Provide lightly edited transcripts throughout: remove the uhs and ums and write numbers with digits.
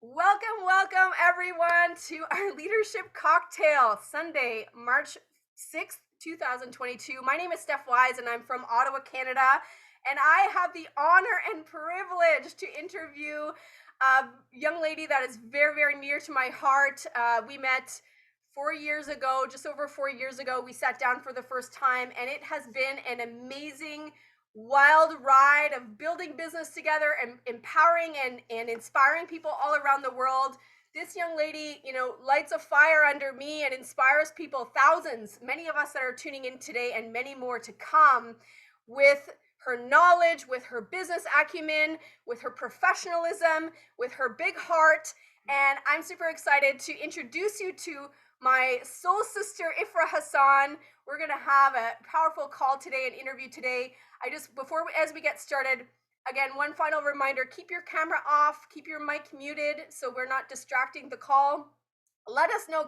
Welcome, welcome everyone to our leadership cocktail Sunday, March 6th, 2022. My name is Steph Wise and I'm from Ottawa, Canada. And I have the honor and privilege to interview a young lady that is very, very near to my heart. We met 4 years ago, just over 4 years ago. We sat down for the first time, and it has been an amazing wild ride of building business together and empowering and inspiring people all around the world. This young lady, lights a fire under me and inspires people, thousands, many of us that are tuning in today, and many more to come, with her knowledge, with her business acumen, with her professionalism, with her big heart. And I'm super excited to introduce you to my soul sister, Ifrah Hassan. We're going to have a powerful call today, an interview today. As we get started, again, one final reminder: keep your camera off, keep your mic muted so we're not distracting the call.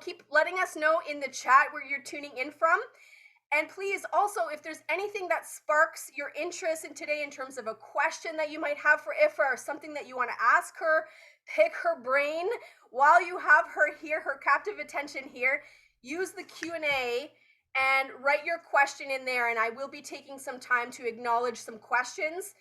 Keep letting us know in the chat where you're tuning in from. And please also, if there's anything that sparks your interest in today in terms of a question that you might have for Ifrah or something that you want to ask her, pick her brain while you have her here, her captive attention here. Use the Q&A and write your question in there, and I will be taking some time to acknowledge some questions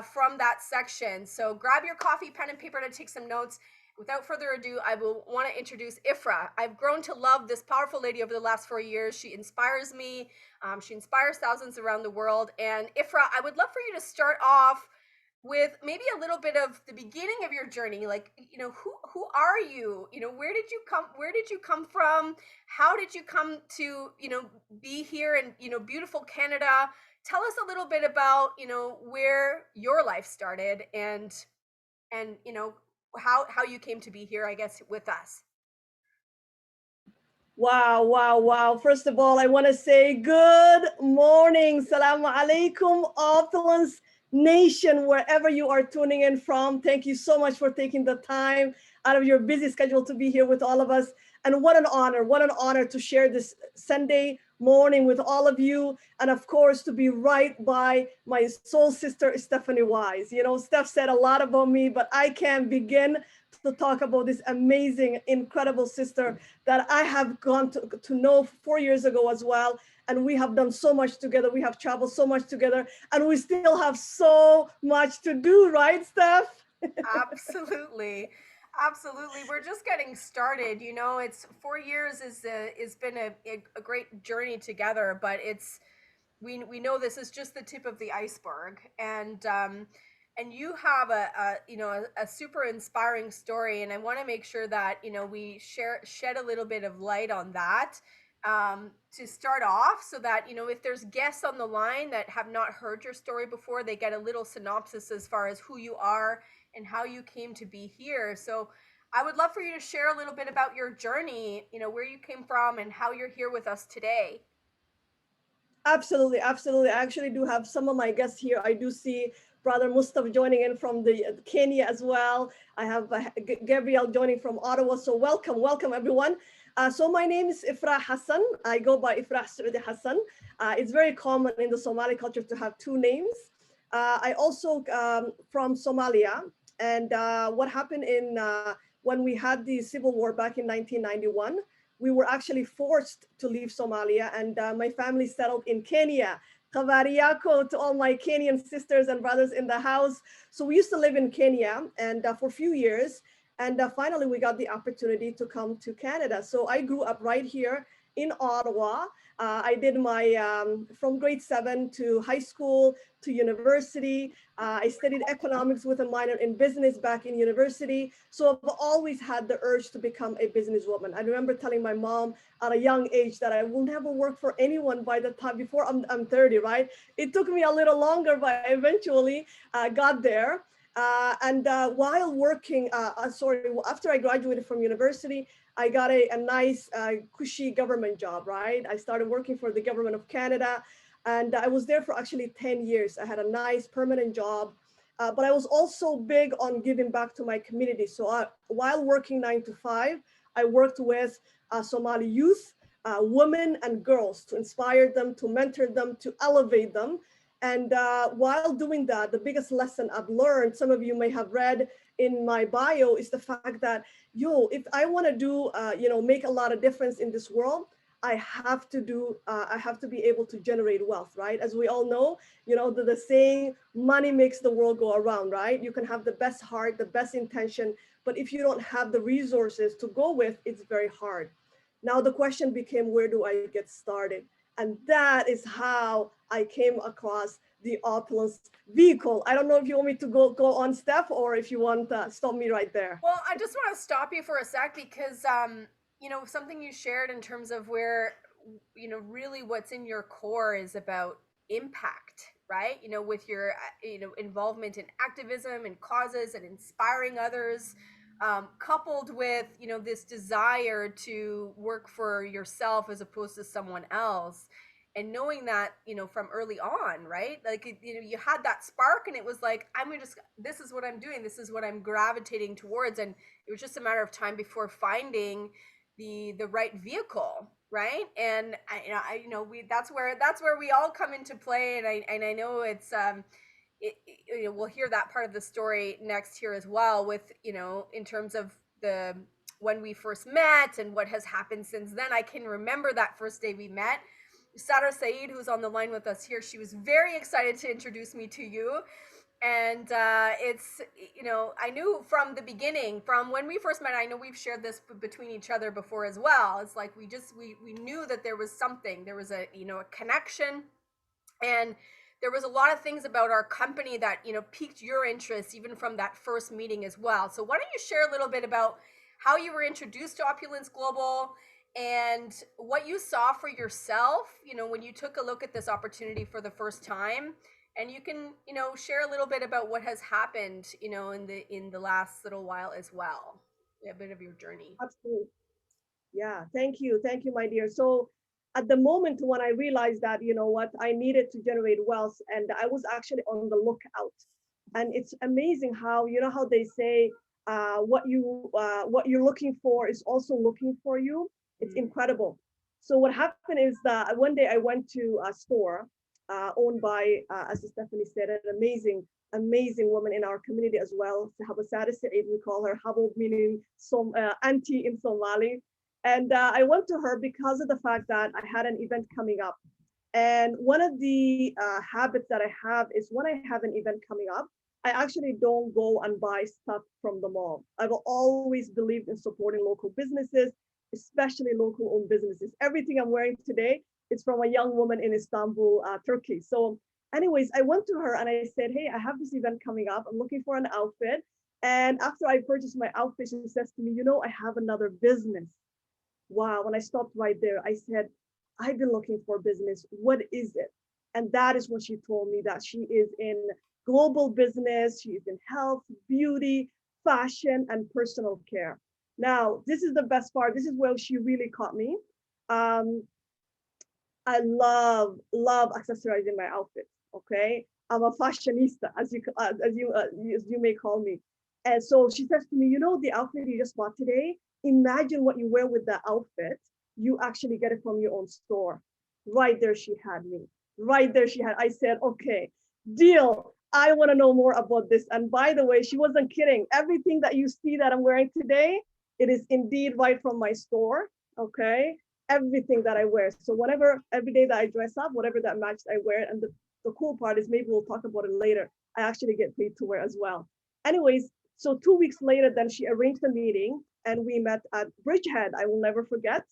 from that section. So grab your coffee, pen, and paper to take some notes. Without further ado, I will want to introduce Ifrah. I've grown to love this powerful lady over the last 4 years. She inspires me. She inspires thousands around the world. And Ifrah, I would love for you to start off with maybe a little bit of the beginning of your journey. Like, who are you? Where did you come from? How did you come to, be here in, beautiful Canada? Tell us a little bit about, where your life started, and how you came to be here, I guess, with us. Wow, wow, wow. First of all, I want to say good morning. Salaam alaikum, Opulence Nation, wherever you are tuning in from. Thank you so much for taking the time out of your busy schedule to be here with all of us. And what an honor to share this Sunday morning with all of you. And of course, to be right by my soul sister, Stephanie Wise. Steph said a lot about me, but I can't begin to talk about this amazing, incredible sister that I have gone to know 4 years ago as well. And we have done so much together. We have traveled so much together, and we still have so much to do, right, Steph? Absolutely. Absolutely. We're just getting started. It's 4 years is been a great journey together, but we know this is just the tip of the iceberg. And you have a super inspiring story, and I want to make sure that we shed a little bit of light on that, to start off, so that if there's guests on the line that have not heard your story before, they get a little synopsis as far as who you are and how you came to be here. So I would love for you to share a little bit about your journey, where you came from and how you're here with us today. Absolutely, absolutely. I actually do have some of my guests here. I do see Brother Mustafa joining in from the Kenya as well. I have Gabrielle joining from Ottawa. So welcome everyone. So my name is Ifrah Hassan. I go by Ifrah Hassan. It's very common in the Somali culture to have two names. I also from Somalia. And what happened when we had the civil war back in 1991, we were actually forced to leave Somalia, and my family settled in Kenya. Kabariyako to all my Kenyan sisters and brothers in the house. So we used to live in Kenya and for a few years. And finally, we got the opportunity to come to Canada. So I grew up right here in Ottawa. I did my, from grade 7 to high school to university. I studied economics with a minor in business back in university. So I've always had the urge to become a businesswoman. I remember telling my mom at a young age that I will never work for anyone by the time before I'm 30, right? It took me a little longer, but I eventually got there. While working, after I graduated from university, I got a nice, cushy government job, right? I started working for the government of Canada, and I was there for actually 10 years. I had a nice permanent job, but I was also big on giving back to my community. So while working 9 to 5, I worked with Somali youth, women and girls, to inspire them, to mentor them, to elevate them. And while doing that, the biggest lesson I've learned, some of you may have read in my bio, is the fact that, if I want to do, make a lot of difference in this world, I have to be able to generate wealth, right? As we all know, the saying, money makes the world go around, right? You can have the best heart, the best intention, but if you don't have the resources to go with, it's very hard. Now the question became, where do I get started? And that is how I came across the Opulence vehicle. I don't know if you want me to go on, Steph, or if you want to stop me right there. Well, I just want to stop you for a sec because something you shared in terms of where really what's in your core is about impact, right? With your involvement in activism and causes and inspiring others, coupled with this desire to work for yourself as opposed to someone else, and knowing that from early on, right? Like you had that spark, and it was like, this is what I'm doing, this is what I'm gravitating towards, and it was just a matter of time before finding the right vehicle, right? And we that's where we all come into play, and I know it's we'll hear that part of the story next here as well, with in terms of the when we first met and what has happened since then. I can remember that first day we met. Sadar Saeed, who's on the line with us here, she was very excited to introduce me to you. And it's, I knew from the beginning, from when we first met, I know we've shared this between each other before as well. It's like we knew that there was something, there was a connection. And there was a lot of things about our company that piqued your interest even from that first meeting as well. So why don't you share a little bit about how you were introduced to Opulence Global and what you saw for yourself when you took a look at this opportunity for the first time. And you can share a little bit about what has happened in the last little while as well, a bit of your journey. Absolutely. Yeah, thank you, my dear. So at the moment when I realized that, I needed to generate wealth, and I was actually on the lookout. And it's amazing how, how they say, what you're looking for is also looking for you. It's incredible. So what happened is that one day I went to a store owned by, as Stephanie said, an amazing woman in our community as well. Haba Sadis, we call her Habo, meaning some auntie in Somali. And I went to her because of the fact that I had an event coming up. And one of the habits that I have is when I have an event coming up, I actually don't go and buy stuff from the mall. I've always believed in supporting local businesses, especially local owned businesses. Everything I'm wearing today is from a young woman in Istanbul, Turkey. So anyways, I went to her and I said, hey, I have this event coming up. I'm looking for an outfit. And after I purchased my outfit, she says to me, I have another business. Wow, when I stopped right there, I said, I've been looking for business. What is it? And that is when she told me that she is in global business. She is in health, beauty, fashion, and personal care. Now, this is the best part. This is where she really caught me. I love accessorizing my outfits. Okay, I'm a fashionista, as you may call me. And so she says to me, the outfit you just bought today, imagine what you wear with that outfit. You actually get it from your own store. Right there, she had me. Right there, she had. I said, okay, deal. I want to know more about this. And by the way, she wasn't kidding. Everything that you see that I'm wearing today, it is indeed right from my store. Okay, everything that I wear. So every day that I dress up, whatever that matches, I wear it. And the cool part is, maybe we'll talk about it later, I actually get paid to wear as well. Anyways, so 2 weeks later, then she arranged a meeting and we met at Bridgehead. I will never forget.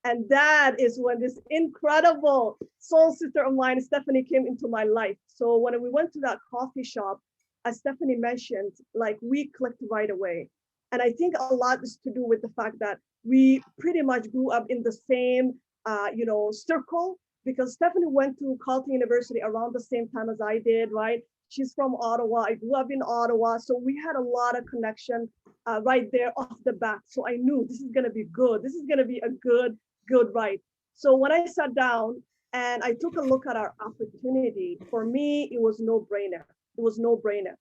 And that is when this incredible soul sister of mine, Stephanie, came into my life. So when we went to that coffee shop, as Stephanie mentioned, like, we clicked right away. And I think a lot is to do with the fact that we pretty much grew up in the same, circle, because Stephanie went to Carleton University around the same time as I did, right? She's from Ottawa. I grew up in Ottawa. So we had a lot of connection right there off the bat. So I knew this is going to be good. This is going to be a good ride. So when I sat down and I took a look at our opportunity, for me, it was no brainer. It was no brainer.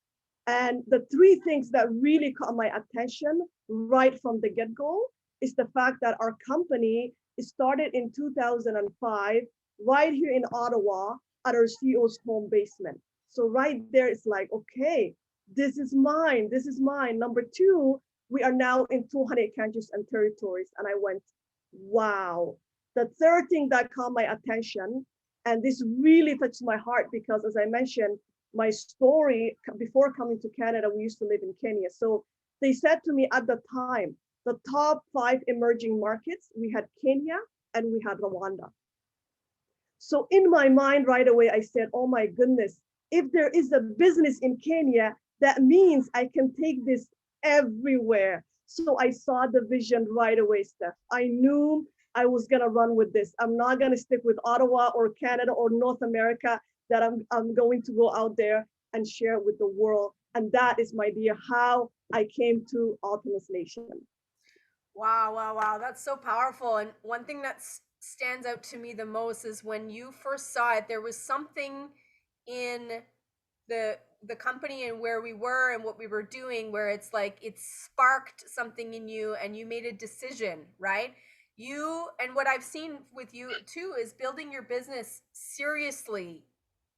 And the three things that really caught my attention right from the get-go is the fact that our company started in 2005 right here in Ottawa at our CEO's home basement. So right there, it's like, okay, this is mine. This is mine. Number two, we are now in 200 countries and territories. And I went, wow. The third thing that caught my attention, and this really touched my heart because, as I mentioned, my story before coming to Canada, we used to live in Kenya. So they said to me at the time, the top 5 emerging markets, we had Kenya and we had Rwanda. So in my mind right away, I said, oh my goodness, if there is a business in Kenya, that means I can take this everywhere. So I saw the vision right away, Steph. I knew I was gonna run with this. I'm not gonna stick with Ottawa or Canada or North America, that I'm going to go out there and share with the world. And that is, my dear, how I came to Opulence Nation. Wow, wow, wow. That's so powerful. And one thing that stands out to me the most is when you first saw it, there was something in the company and where we were and what we were doing where it's like it sparked something in you and you made a decision, right? You, and what I've seen with you too is building your business seriously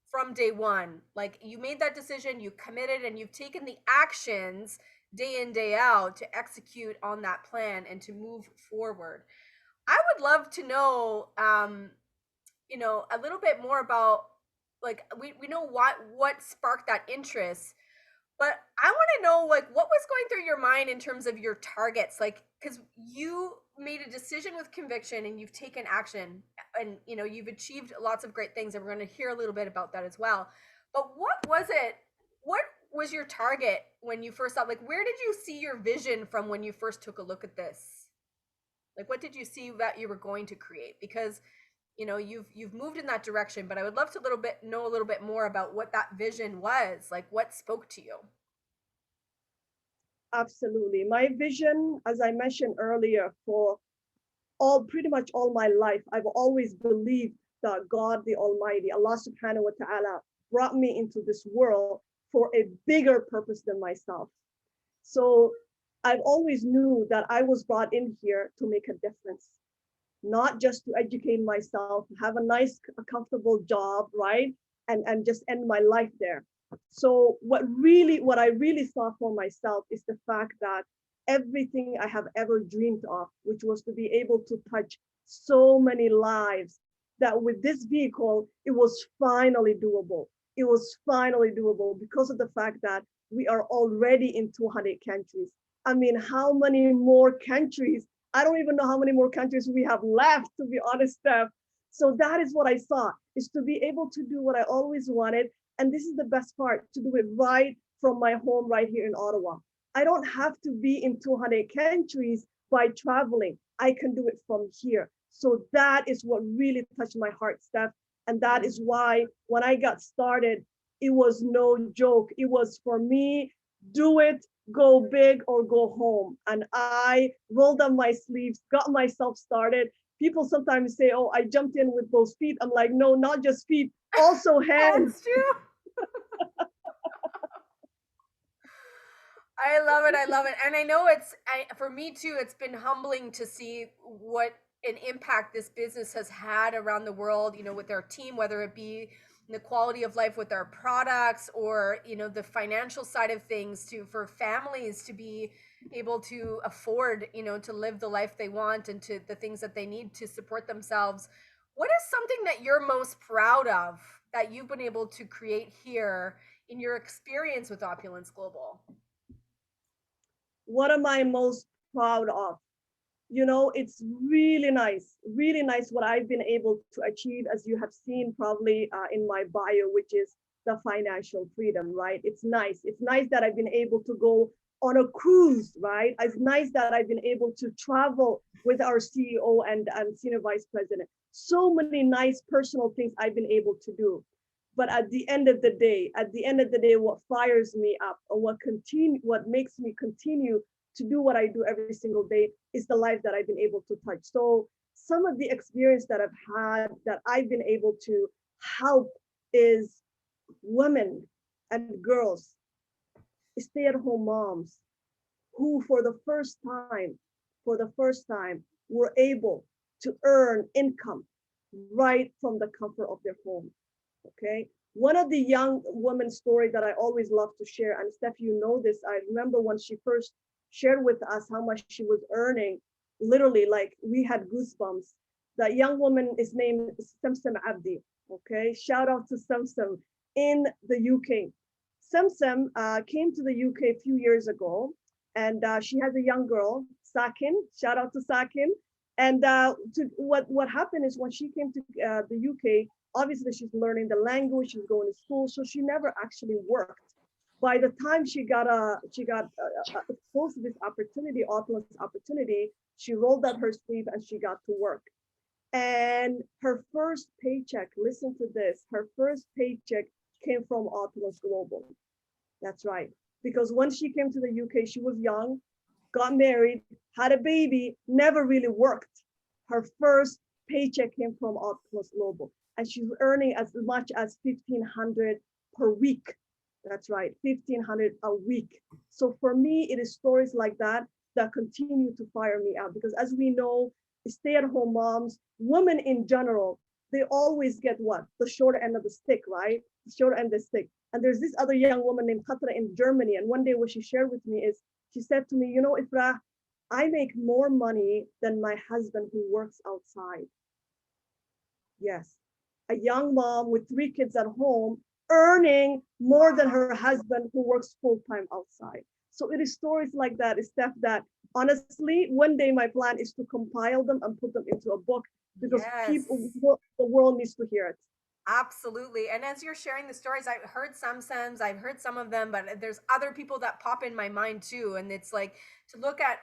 from day one. Like you made that decision, you committed, and you've taken the actions day in, day out to execute on that plan and to move forward. I would love to know, a little bit more about, like, we know what sparked that interest, but I want to know, like, what was going through your mind in terms of your targets, like, because you made a decision with conviction and you've taken action, and you've achieved lots of great things, and we're going to hear a little bit about that as well. But what was your target when you first thought, like, where did you see your vision from when you first took a look at this? Like, what did you see that you were going to create? Because you've moved in that direction, but I would love to know a little bit more about what that vision was, like what spoke to you. Absolutely. My vision, as I mentioned earlier, for pretty much all my life, I've always believed that God the Almighty, Allah subhanahu wa ta'ala, brought me into this world for a bigger purpose than myself. So I've always knew that I was brought in here to make a difference, not just to educate myself, have a nice, comfortable job, right? And just end my life there. So what I really saw for myself is the fact that everything I have ever dreamed of, which was to be able to touch so many lives, that with this vehicle, it was finally doable. It was finally doable because of the fact that we are already in 200 countries. I mean, how many more countries? I don't even know how many more countries we have left, to be honest, Steph. So that is what I saw, is to be able to do what I always wanted. And this is the best part, to do it right from my home right here in Ottawa. I don't have to be in 200 countries by traveling. I can do it from here. So that is what really touched my heart, Steph. And that is why when I got started, it was no joke. It was, for me, do it, go big or go home. And I rolled up my sleeves, got myself started. People sometimes say, oh, I jumped in with both feet. I'm like, no, not just feet, also hands. That's true. I love it. I love it. And I know for me too, it's been humbling to see what an impact this business has had around the world, with our team, whether it be the quality of life with our products, or, the financial side of things, for families to be able to afford, to live the life they want and to the things that they need to support themselves. What is something that you're most proud of that you've been able to create here in your experience with Opulence Global? What am I most proud of? It's really nice what I've been able to achieve, as you have seen probably in my bio, which is the financial freedom, right? It's nice. It's nice that I've been able to go on a cruise, right? It's nice that I've been able to travel with our CEO and senior vice president. So many nice personal things I've been able to do. But at the end of the day, what fires me up, or what makes me continue to do what I do every single day, is the life that I've been able to touch. So some of the experience that I've had, that I've been able to help, is women and girls, stay-at-home moms, who for the first time were able to earn income right from the comfort of their home. Okay. One of the young woman story that I always love to share, and Steph, you know this, I remember when she first shared with us how much she was earning, literally like we had goosebumps. That young woman is named Samsam Abdi. Okay. Shout out to Samsam in the UK. Samsam came to the UK a few years ago, and she has a young girl, Sakin. Shout out to Sakin. And what happened is when she came to the UK, obviously she's learning the language, she's going to school, so she never actually worked. By the time she got exposed to this opportunity, Opulence opportunity, she rolled up her sleeve and she got to work. And her first paycheck, listen to this, her first paycheck came from Opulence Global. That's right. Because when she came to the UK, she was young, got married, had a baby, never really worked. Her first paycheck came from Opulence Global, and she's earning as much as 1,500 per week. That's right, 1,500 a week. So for me, it is stories like that that continue to fire me out because, as we know, stay-at-home moms, women in general, they always get what? The short end of the stick, right? The short end of the stick. And there's this other young woman named Khatra in Germany. And one day what she shared with me is, she said to me, you know, Ifrah, I make more money than my husband who works outside. Yes. A young mom with 3 kids at home earning more than her husband who works full time outside. So it is stories like that, is stuff that honestly, one day my plan is to compile them and put them into a book because people, Yes. the world needs to hear it. Absolutely. And as you're sharing the stories, I've heard some Sims, I've heard some of them, but there's other people that pop in my mind too. And it's like to look at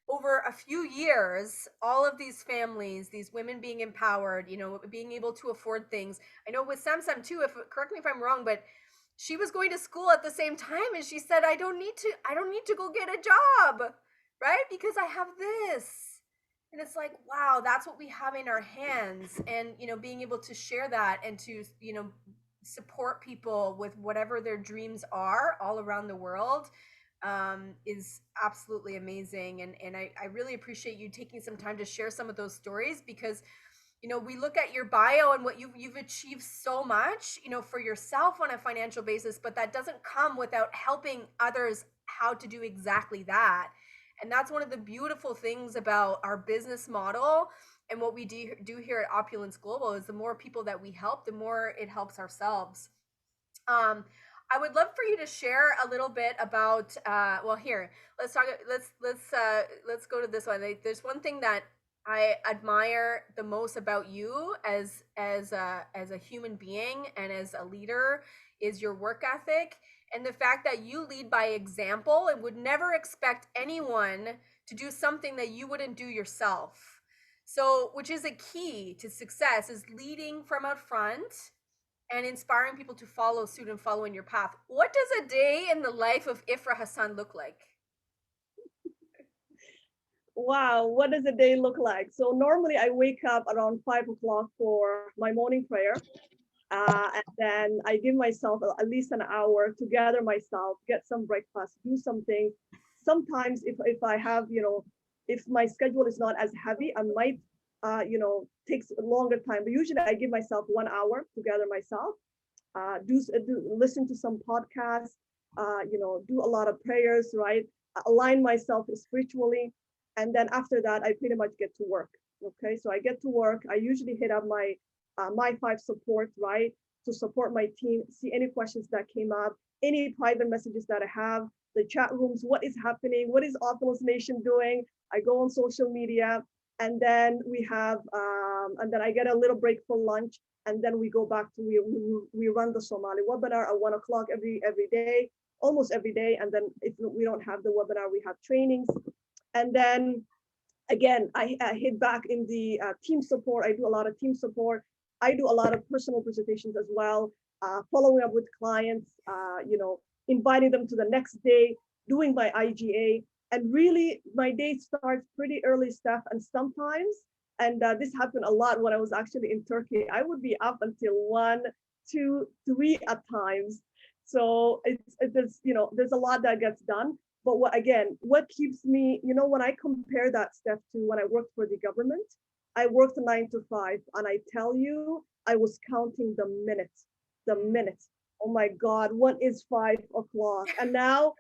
over a few years, all of these families, these women being empowered, being able to afford things. I know with Sam too, if correct me if I'm wrong, but she was going to school at the same time and she said, I don't need to go get a job, right? Because I have this. And it's like, wow, that's what we have in our hands. And being able to share that and to support people with whatever their dreams are all around the world, is absolutely amazing. And I really appreciate you taking some time to share some of those stories because we look at your bio and what you've achieved so much for yourself on a financial basis, but that doesn't come without helping others how to do exactly that. And that's one of the beautiful things about our business model and what we do here at Opulence Global is the more people that we help, the more it helps ourselves. um, I would love for you to share a little bit about. Well, here, let's talk. Let's go to this one. There's one thing that I admire the most about you as a human being and as a leader is your work ethic and the fact that you lead by example and would never expect anyone to do something that you wouldn't do yourself. So, which is a key to success, is leading from out front and inspiring people to follow suit and follow in your path. What does a day in the life of Ifrah Hassan look like? Wow, what does a day look like? So normally I wake up around 5 o'clock for my morning prayer. And then I give myself at least an hour to gather myself, get some breakfast, do something. Sometimes if I have, if my schedule is not as heavy, I might, takes a longer time. But usually I give myself 1 hour to gather myself, listen to some podcasts, do a lot of prayers, right? Align myself spiritually. And then after that, I pretty much get to work. Okay, so I get to work. I usually hit up my five support, right? To support my team, see any questions that came up, any private messages that I have, the chat rooms, what is happening, what is Opulence Nation doing? I go on social media, and then and then I get a little break for lunch, and then we go back to we run the Somali webinar at 1 o'clock every day, almost every day, and then if we don't have the webinar, we have trainings, and then again, I hit back in the team support. I do a lot of team support. I do a lot of personal presentations as well, following up with clients, inviting them to the next day, doing my IGA. And really, my day starts pretty early stuff. And sometimes, and this happened a lot when I was actually in Turkey, I would be up until 1, 2, 3 at times. So there's a lot that gets done. But what keeps me, when I compare that stuff to when I worked for the government, I worked 9 to 5, and I tell you, I was counting the minutes. the minutes. Oh my God, what is 5 o'clock? And now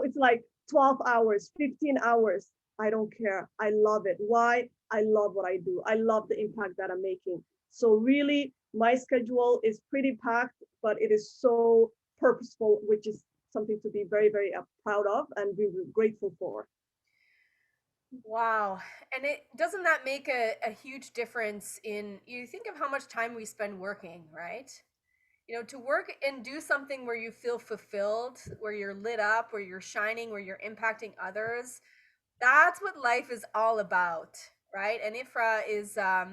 it's like 12 hours, 15 hours. I don't care. I love it. Why? I love what I do. I love the impact that I'm making. So really, my schedule is pretty packed, but it is so purposeful, which is something to be very, very proud of and be grateful for. Wow. And it doesn't that make a huge difference in you think of how much time we spend working, right? To work and do something where you feel fulfilled, where you're lit up, where you're shining, where you're impacting others. That's what life is all about, right? And Ifra is a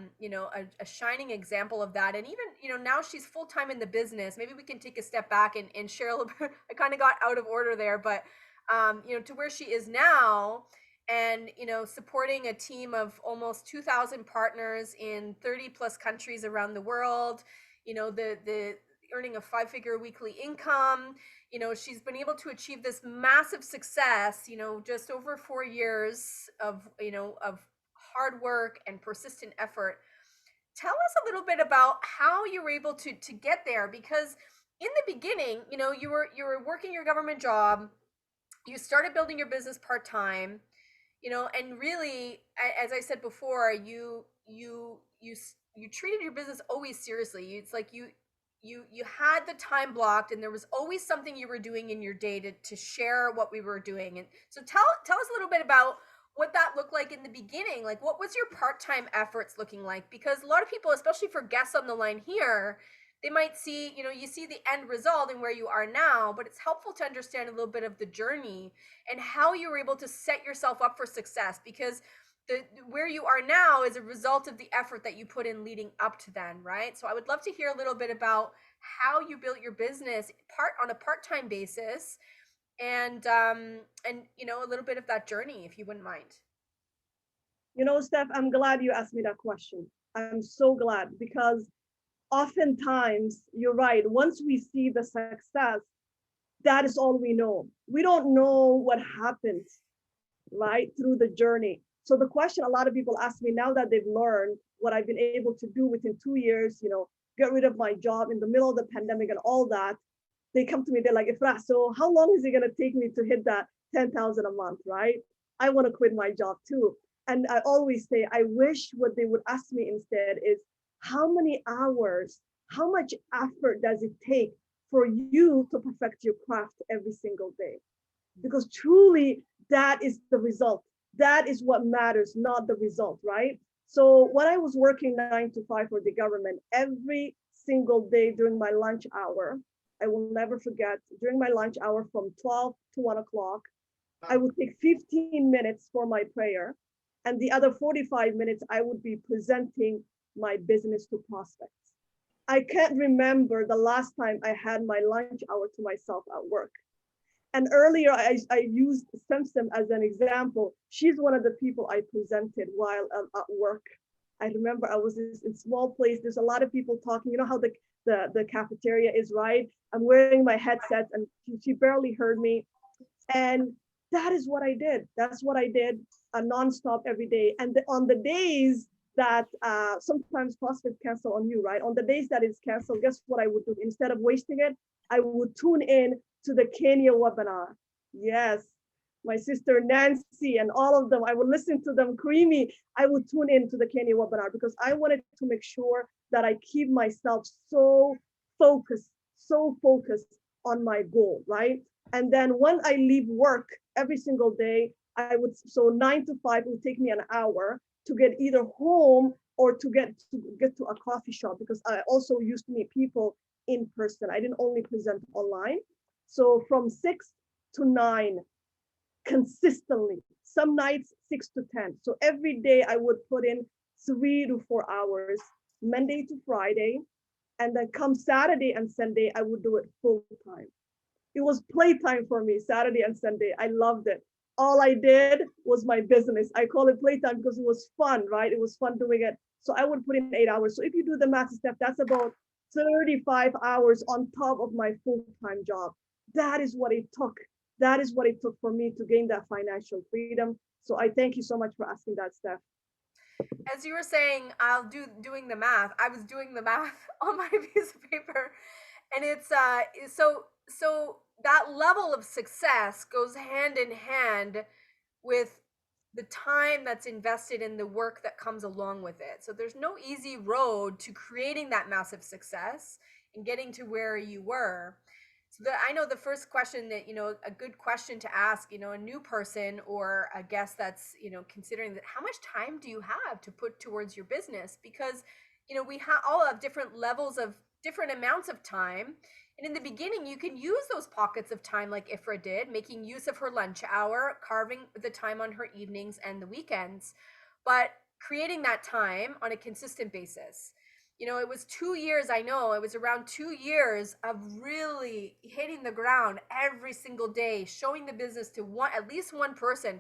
shining example of that. And even now she's full-time in the business. Maybe we can take a step back and share a little bit. I kind of got out of order there, but to where she is now, and supporting a team of almost 2,000 partners in 30 plus countries around the world. The earning a 5-figure weekly income. She's been able to achieve this massive success, just over 4 years of hard work and persistent effort. Tell us a little bit about how you were able to get there, because in the beginning, you were working your government job, you started building your business part-time, and really, as I said before, you treated your business always seriously. It's like you had the time blocked, and there was always something you were doing in your day to share what we were doing. And so tell us a little bit about what that looked like in the beginning. Like, what was your part-time efforts looking like? Because a lot of people, especially for guests on the line here, they might see, you see the end result and where you are now, but it's helpful to understand a little bit of the journey and how you were able to set yourself up for success, because where you are now is a result of the effort that you put in leading up to then, right? So I would love to hear a little bit about how you built your business on a part-time basis, and a little bit of that journey, if you wouldn't mind. Steph, I'm glad you asked me that question. I'm so glad because oftentimes you're right. Once we see the success, that is all we know. We don't know what happens, right, through the journey. So the question a lot of people ask me now that they've learned what I've been able to do within 2 years, get rid of my job in the middle of the pandemic and all that, they come to me, they're like, Ifrah, so how long is it going to take me to hit that 10,000 a month, right? I want to quit my job too. And I always say, I wish what they would ask me instead is, how many hours, how much effort does it take for you to perfect your craft every single day? Because truly, that is the result. That is what matters, not the result, right? So when I was working 9 to 5 for the government, every single day during my lunch hour, I will never forget, during my lunch hour from 12 to 1 o'clock, I would take 15 minutes for my prayer. And the other 45 minutes, I would be presenting my business to prospects. I can't remember the last time I had my lunch hour to myself at work. And earlier, I used Simpson as an example. She's one of the people I presented while at work. I remember I was in a small place. There's a lot of people talking. You know how the cafeteria is, right? I'm wearing my headset and she barely heard me. And that is what I did. That's what I did nonstop every day. And on the days that sometimes prospects cancel on you, right? On the days that it's canceled, guess what I would do? Instead of wasting it, I would tune in to the Kenya webinar. Yes, my sister Nancy and all of them, I would listen to them, Creamy. I would tune in to the Kenya webinar because I wanted to make sure that I keep myself so focused on my goal, right? And then when I leave work every single day, so 9 to 5 would take me an hour to get either home or to get to a coffee shop, because I also used to meet people in person. I didn't only present online. So from 6 to 9, consistently, some nights 6 to 10. So every day I would put in 3 to 4 hours, Monday to Friday. And then come Saturday and Sunday, I would do it full time. It was playtime for me, Saturday and Sunday. I loved it. All I did was my business. I call it playtime because it was fun, right? It was fun doing it. So I would put in 8 hours. So if you do the math, Steph, that's about 35 hours on top of my full-time job. That is what it took. That is what it took for me to gain that financial freedom. So I thank you so much for asking that, Steph. As you were saying, doing the math. I was doing the math on my piece of paper, and it's so that level of success goes hand in hand with the time that's invested in the work that comes along with it. So there's no easy road to creating that massive success and getting to where you were. So I know the first question that, a good question to ask, a new person or a guest that's, considering that, how much time do you have to put towards your business? Because, we all have different levels of different amounts of time. And in the beginning, you can use those pockets of time like Ifrah did, making use of her lunch hour, carving the time on her evenings and the weekends, but creating that time on a consistent basis. It was 2 years, I know, it was around 2 years of really hitting the ground every single day, showing the business to at least one person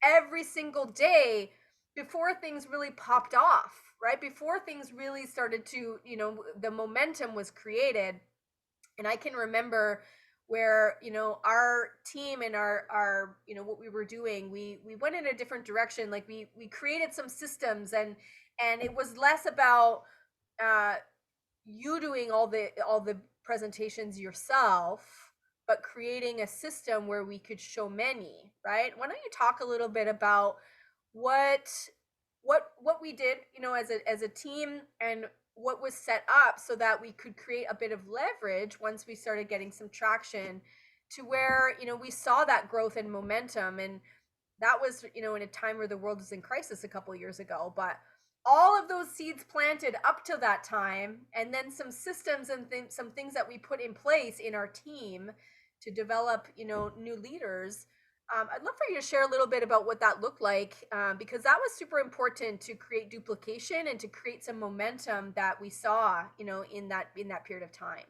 every single day before things really popped off, right? Before things really started to, the momentum was created. And I can remember where, our team and our what we were doing, we went in a different direction. Like we created some systems, and it was less about uh you doing all the presentations yourself, but creating a system where we could show many, right? Why don't you talk a little bit about what what we did, as a team, and what was set up so that we could create a bit of leverage once we started getting some traction, to where, we saw that growth and momentum. And that was, in a time where the world was in crisis a couple of years ago. But all of those seeds planted up to that time, and then some systems and some things that we put in place in our team to develop, new leaders. I'd love for you to share a little bit about what that looked like, because that was super important to create duplication and to create some momentum that we saw, in that period of time.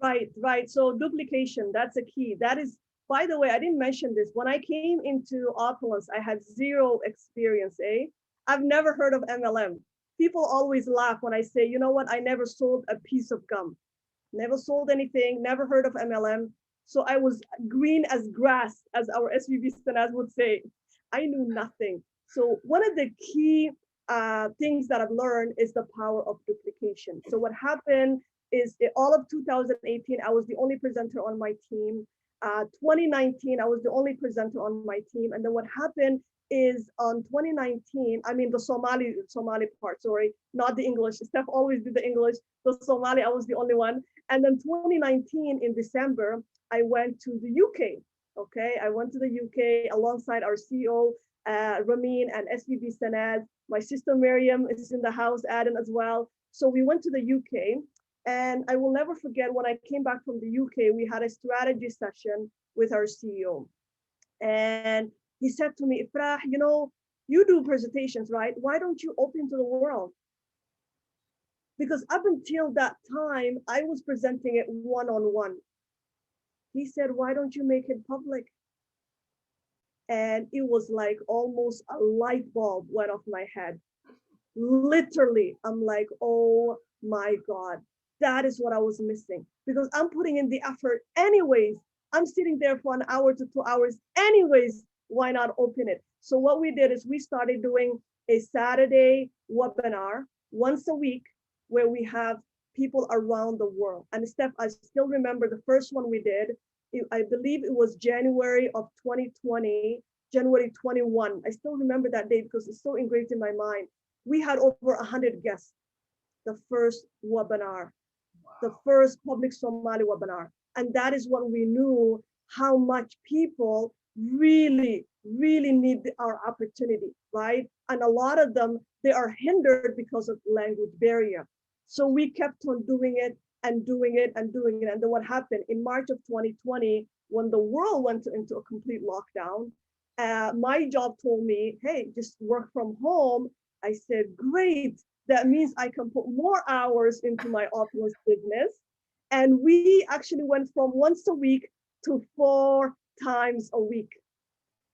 Right, right. So duplication, that's a key. That is, by the way, I didn't mention this. When I came into Opulence, I had zero experience, eh? I've never heard of MLM. People always laugh when I say, you know what, I never sold a piece of gum, never sold anything, never heard of MLM. So I was green as grass, as our SVP Stanaz would say. I knew nothing. So one of the key things that I've learned is the power of duplication. So what happened is all of 2018, I was the only presenter on my team. 2019, I was the only presenter on my team. And then what happened is on 2019, I mean the Somali part, sorry, not the English. Steph always did the English. The Somali, I was the only one. And then 2019 in December, I went to the UK. Okay, I went to the UK alongside our CEO, Ramin, and SVP Sanaz. My sister Miriam is in the house, Adam as well. So we went to the UK. And I will never forget when I came back from the UK, we had a strategy session with our CEO. And he said to me, Ifrah, you do presentations, right? Why don't you open to the world? Because up until that time, I was presenting it one-on-one. He said, why don't you make it public? And it was like almost a light bulb went off my head. Literally, I'm like, oh my God, that is what I was missing, because I'm putting in the effort anyways. I'm sitting there for an hour to 2 hours anyways. Why not open it? So what we did is we started doing a Saturday webinar once a week where we have people around the world. And Steph, I still remember the first one we did. I believe it was January of 2020, January 21. I still remember that date because it's so engraved in my mind. We had over 100 guests the first webinar, the first public Somali webinar. And that is when we knew how much people really, really need our opportunity, right? And a lot of them, they are hindered because of language barrier. So we kept on doing it and doing it and doing it. And then what happened in March of 2020, when the world went into a complete lockdown, my job told me, hey, just work from home. I said, great. That means I can put more hours into my Opulence business. And we actually went from once a week to 4 times a week.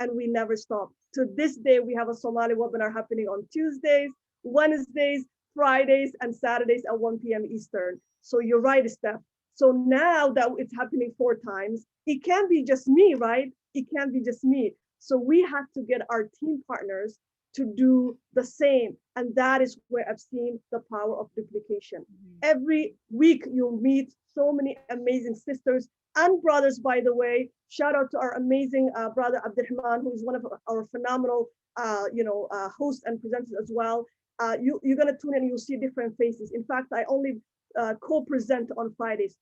And we never stopped. To this day, we have a Somali webinar happening on Tuesdays, Wednesdays, Fridays, and Saturdays at 1 p.m. Eastern. So you're right, Steph. So now that it's happening 4 times, it can't be just me, right? It can't be just me. So we have to get our team partners to do the same. And that is where I've seen the power of duplication. Every week you'll meet so many amazing sisters and brothers, by the way. Shout out to our amazing brother Abdurrahman, who is one of our phenomenal hosts and presenters as well. You're going to tune in and you'll see different faces. In fact, I only co-present on Fridays.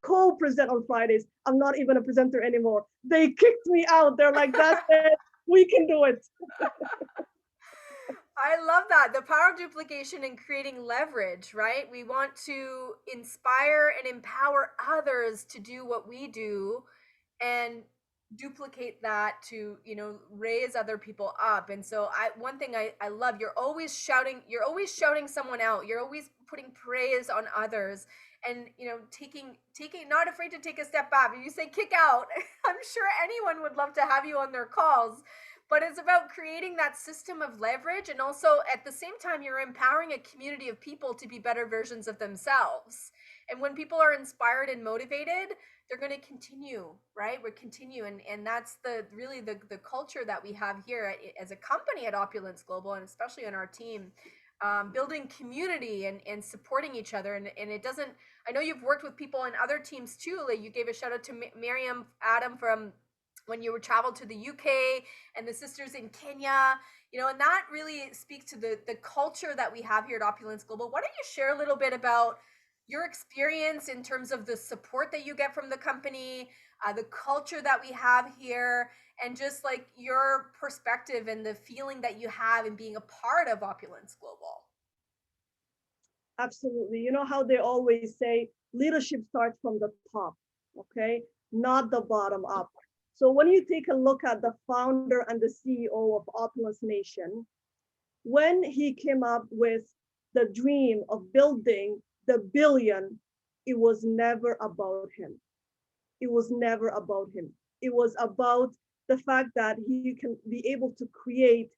Co-present on Fridays. I'm not even a presenter anymore. They kicked me out. They're like, that's it. We can do it. I love that. The power of duplication and creating leverage, right? We want to inspire and empower others to do what we do and duplicate that to, raise other people up. And so one thing I love, you're always shouting someone out. You're always putting praise on others and, taking, not afraid to take a step back. If you say kick out, I'm sure anyone would love to have you on their calls. But it's about creating that system of leverage, and also at the same time you're empowering a community of people to be better versions of themselves. And when people are inspired and motivated, they're going to continue, right? We're continue, and that's the culture that we have here as a company at Opulence Global, and especially on our team, building community and supporting each other. And it doesn't. I know you've worked with people in other teams too. Like you gave a shout out to Miriam Adam from when you were traveled to the UK, and the sisters in Kenya, and that really speaks to the culture that we have here at Opulence Global. Why don't you share a little bit about your experience in terms of the support that you get from the company, the culture that we have here, and just like your perspective and the feeling that you have in being a part of Opulence Global? Absolutely. You know how they always say leadership starts from the top, okay? Not the bottom up. So when you take a look at the founder and the CEO of Opulence Nation, when he came up with the dream of building the billion, it was never about him. It was never about him. It was about the fact that he can be able to create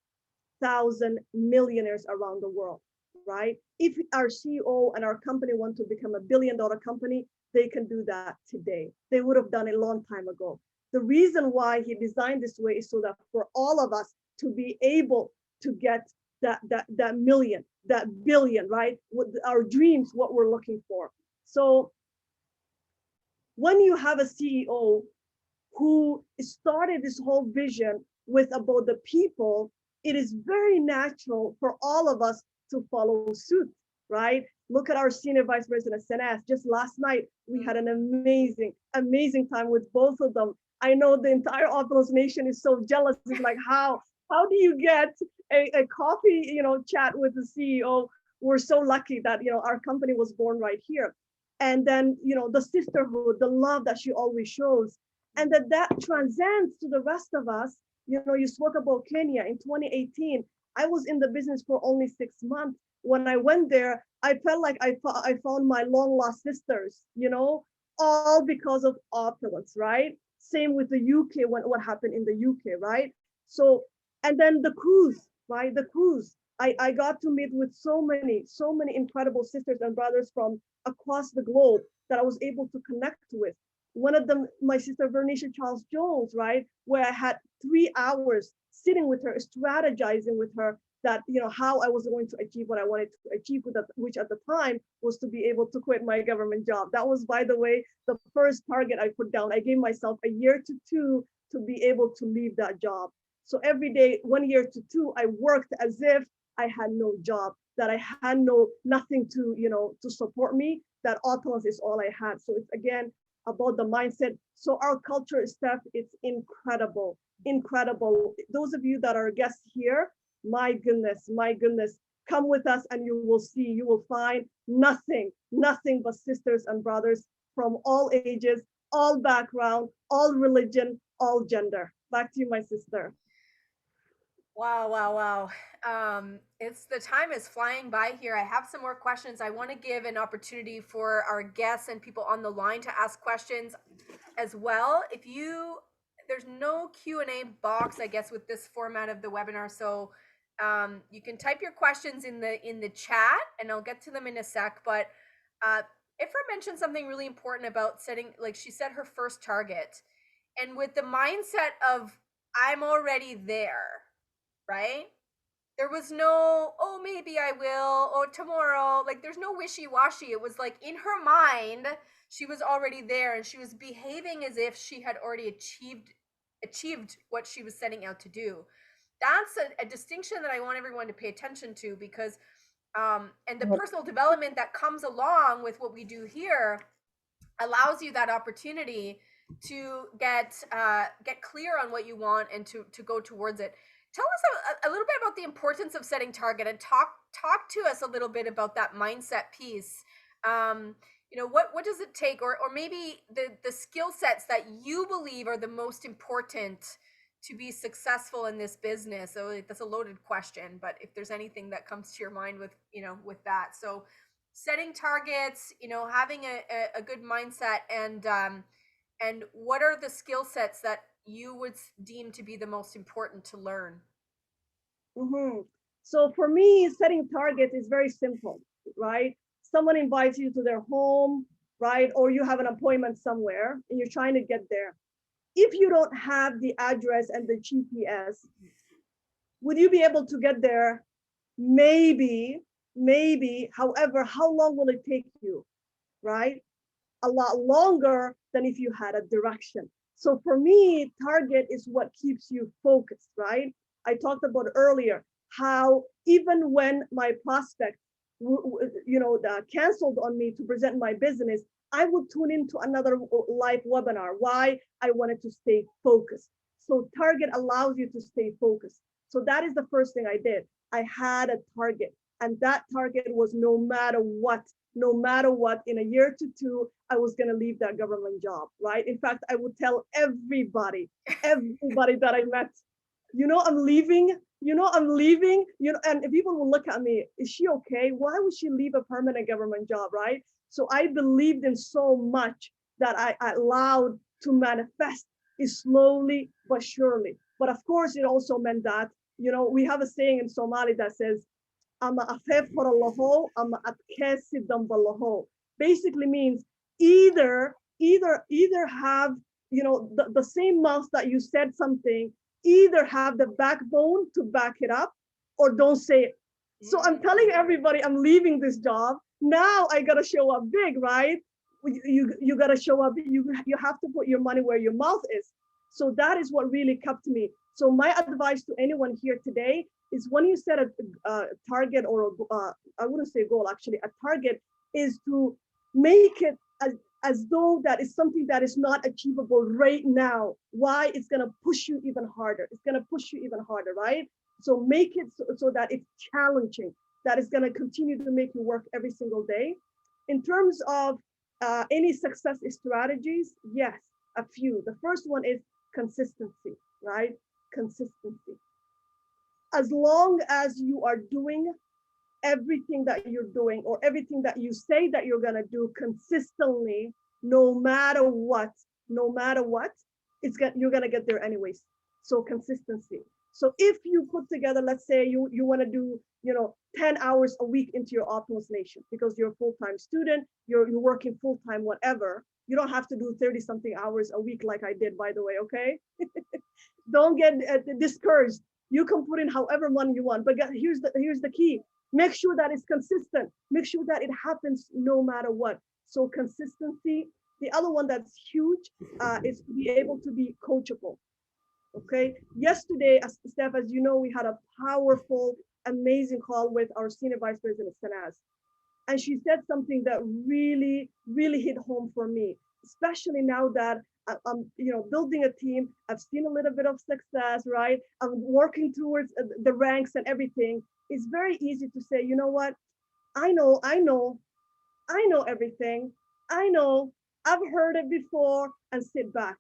1,000 millionaires around the world, right? If our CEO and our company want to become $1 billion company, they can do that today. They would have done it a long time ago. The reason why he designed this way is so that for all of us to be able to get that million, that billion, right? With our dreams, what we're looking for. So when you have a CEO who started this whole vision with about the people, it is very natural for all of us to follow suit, right? Look at our senior vice president, Sanas. Just last night, we had an amazing, amazing time with both of them. I know the entire Opulence Nation is so jealous. It's like, how do you get a coffee, chat with the CEO? We're so lucky that, our company was born right here. And then, the sisterhood, the love that she always shows, and that transcends to the rest of us. You spoke about Kenya in 2018. I was in the business for only 6 months. When I went there, I felt like I found my long lost sisters, all because of Opulence, right? Same with the UK, what happened in the UK, right? So, and then the cruise, right? The cruise. I got to meet with so many incredible sisters and brothers from across the globe that I was able to connect with. One of them, my sister Vernicia Charles Jones, right, where I had 3 hours sitting with her, strategizing with her that, how I was going to achieve what I wanted to achieve, with that, which at the time was to be able to quit my government job. That was, by the way, the first target I put down. I gave myself a year to 2 to be able to leave that job. So every day, 1 year to 2, I worked as if I had no job, that I had nothing to support me, that Opulence is all I had. So it's, again, about the mindset. So our culture, Steph, it's incredible, incredible. Those of you that are guests here, my goodness, come with us and you will find nothing but sisters and brothers from all ages, all background, all religion, all gender. Back to you, my sister. Wow. It's the time is flying by here. I have some more questions. I want to give an opportunity for our guests and people on the line to ask questions as well. There's no Q&A box, I guess, with this format of the webinar. So you can type your questions in the chat and I'll get to them in a sec. But Ifrah mentioned something really important about setting, like she set her first target. And with the mindset of, I'm already there, right? There was no, oh, maybe I will, or tomorrow. Like, there's no wishy-washy. It was like in her mind, she was already there, and she was behaving as if she had already achieved what she was setting out to do. That's a distinction that I want everyone to pay attention to, because and the personal development that comes along with what we do here allows you that opportunity to get clear on what you want and to go towards it. Tell us a little bit about the importance of setting target, and talk to us a little bit about that mindset piece. What does it take, or maybe the skill sets that you believe are the most important to be successful in this business? So that's a loaded question, but if there's anything that comes to your mind with that. So setting targets, having a good mindset, and what are the skill sets that you would deem to be the most important to learn? Mm-hmm. So for me, setting targets is very simple, right? Someone invites you to their home, right? Or you have an appointment somewhere and you're trying to get there. If you don't have the address and the GPS, would you be able to get there? Maybe, maybe. However, how long will it take you, right? A lot longer than if you had a direction. So for me, target is what keeps you focused, right? I talked about earlier how even when my prospect, canceled on me to present my business, I would tune into another live webinar. Why? I wanted to stay focused. So target allows you to stay focused. So that is the first thing I did. I had a target, and that target was no matter what, in a year to two, I was going to leave that government job, right? In fact, I would tell everybody that I met, I'm leaving, I'm leaving, and people will look at me, is she okay? Why would she leave a permanent government job, right? So I believed in so much that I allowed to manifest it slowly but surely. But of course, it also meant that, we have a saying in Somali that says, ama afeef horalaho, ama adkesi dambalaho. Basically means either have, the same mouth that you said something, either have the backbone to back it up or don't say it. So I'm telling everybody I'm leaving this job. Now I gotta show up big, right? You gotta show up. You have to put your money where your mouth is. So that is what really kept me. So my advice to anyone here today is when you set a target, or I wouldn't say goal, actually, a target is to make it as though that is something that is not achievable right now. Why? It's going to push you even harder. It's going to push you even harder, right? So make it so that it's challenging, that is going to continue to make you work every single day. In terms of any success strategies, yes, a few. The first one is consistency, right? Consistency. As long as you are doing everything that you're doing, or everything that you say that you're going to do consistently, no matter what, you're going to get there anyways. So consistency. So if you put together, let's say you want to do 10 hours a week into your Opulence Nation, because you're a full-time student, you're working full-time, whatever, you don't have to do 30 something hours a week like I did, by the way. Okay. Don't get discouraged. You can put in however money you want, but here's the key. Make sure that it's consistent. Make sure that it happens no matter what. So consistency. The other one that's huge is to be able to be coachable. Okay. Yesterday, Steph, as you know, we had a powerful, amazing call with our senior vice president, Sanaz. And she said something that really, really hit home for me, especially now that I'm, building a team. I've seen a little bit of success, right? I'm working towards the ranks and everything. It's very easy to say, you know what? I know everything. I know, I've heard it before, and sit back.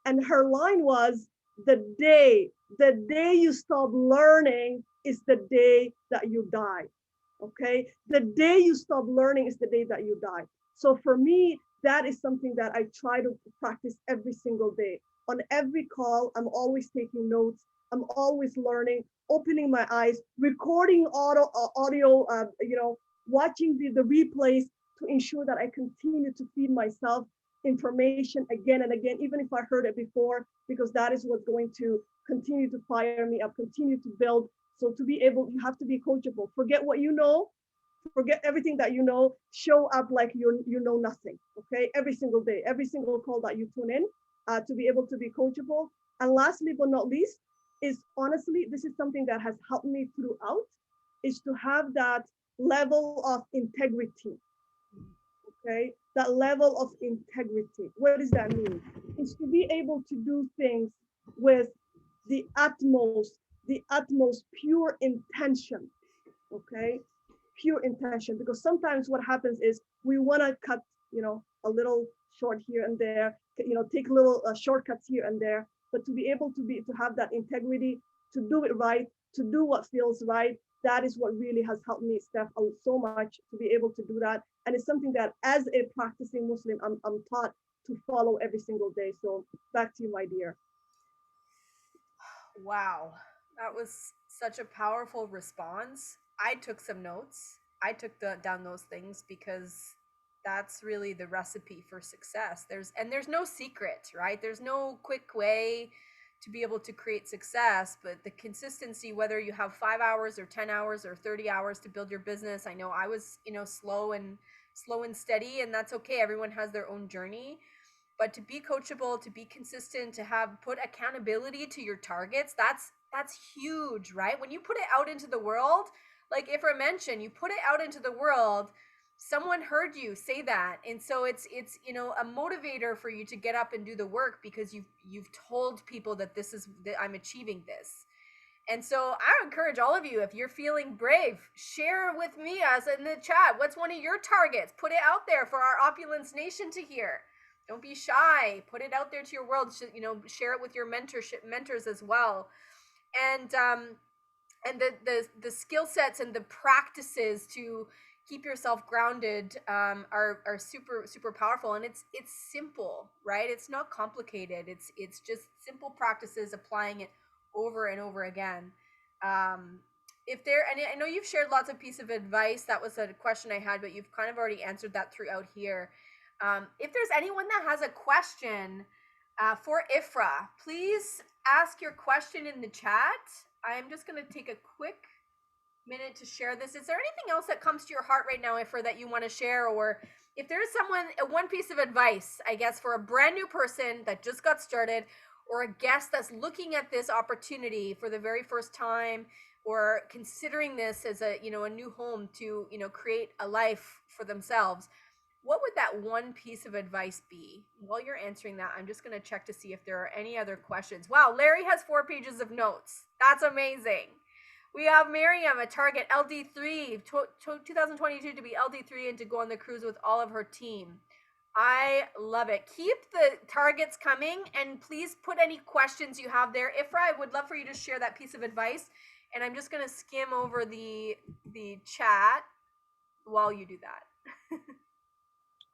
And her line was, the day you stop learning is the day that you die. Okay. The day you stop learning is the day that you die. So for me, that is something that I try to practice every single day. On every call, I'm always taking notes. I'm always learning, opening my eyes, recording audio, watching the replays to ensure that I continue to feed myself information again and again, even if I heard it before, because that is what's going to continue to fire me up, continue to build So to be able, you have to be coachable. Forget what you know, forget everything that you know, show up like you know nothing, okay? Every single day, every single call that you tune in, to be able to be coachable. And lastly but not least, is honestly, this is something that has helped me throughout, is to have that level of integrity, okay? That level of integrity. What does that mean? Is to be able to do things with the utmost pure intention, okay? Pure intention. Because sometimes what happens is we want to cut, a little short here and there, take little shortcuts here and there, but to be able to have that integrity, to do it right, to do what feels right, that is what really has helped me, Steph, so much to be able to do that. And it's something that as a practicing Muslim, I'm taught to follow every single day. So back to you, my dear. Wow, that was such a powerful response. I took some notes. I took down those things because that's really the recipe for success. There's no secret, right? There's no quick way to be able to create success, but the consistency, whether you have 5 hours or 10 hours or 30 hours to build your business. I know I was, slow and steady, and that's okay. Everyone has their own journey, but to be coachable, to be consistent, to have put accountability to your targets, that's huge, right? When you put it out into the world, like Ifrah mentioned, you put it out into the world, someone heard you say that, and so it's a motivator for you to get up and do the work because you've told people that this is that I'm achieving this. And so I encourage all of you, if you're feeling brave, share with me as in the chat. What's one of your targets? Put it out there for our Opulence Nation to hear. Don't be shy. Put it out there to your world. Share it with your mentors as well. And the skill sets and the practices to keep yourself grounded are super powerful. And it's simple, right? It's not complicated. It's just simple practices, applying it over and over again. If there, and I know you've shared lots of pieces of advice. That was a question I had, but you've kind of already answered that throughout here. If there's anyone that has a question for Ifrah, please ask your question in the chat. I'm just going to take a quick minute to share this. Is there anything else that comes to your heart right now, Ifrah, that you want to share? Or if there's one piece of advice, I guess, for a brand new person that just got started, or a guest that's looking at this opportunity for the very first time, or considering this as a new home to create a life for themselves, what would that one piece of advice be? While you're answering that, I'm just going to check to see if there are any other questions. Wow, Larry has 4 pages of notes. That's amazing. We have Miriam, a target LD3, 2022 to be LD3 and to go on the cruise with all of her team. I love it. Keep the targets coming, and please put any questions you have there. Ifrah, I would love for you to share that piece of advice, and I'm just going to skim over the chat while you do that.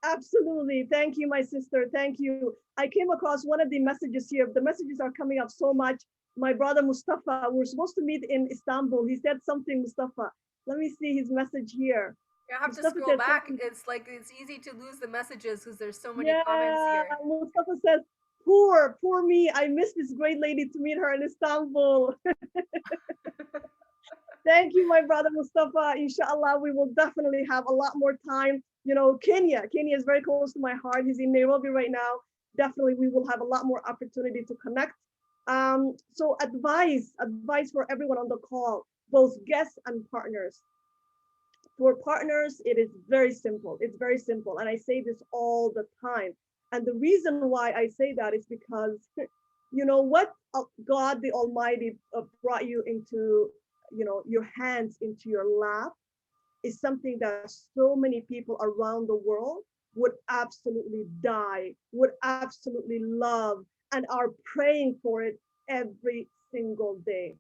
Absolutely. Thank you, my sister. Thank you. I came across one of the messages here. The messages are coming up so much. My brother Mustafa, we're supposed to meet in Istanbul. He said something, Mustafa. Let me see his message here. I have Mustafa to scroll said back. something. It's easy to lose the messages because there's so many comments Yeah, here. Mustafa says, poor me. I miss this great lady to meet her in Istanbul. Thank you, my brother Mustafa. Inshallah, we will definitely have a lot more time. Kenya is very close to my heart. He's in Nairobi right now. Definitely, we will have a lot more opportunity to connect. So advice for everyone on the call, both guests and partners. For partners, it is very simple. It's very simple. And I say this all the time. And the reason why I say that is because, what God the Almighty brought you into, your hands, into your lap, is something that so many people around the world would absolutely die, would absolutely love, and are praying for it every single day.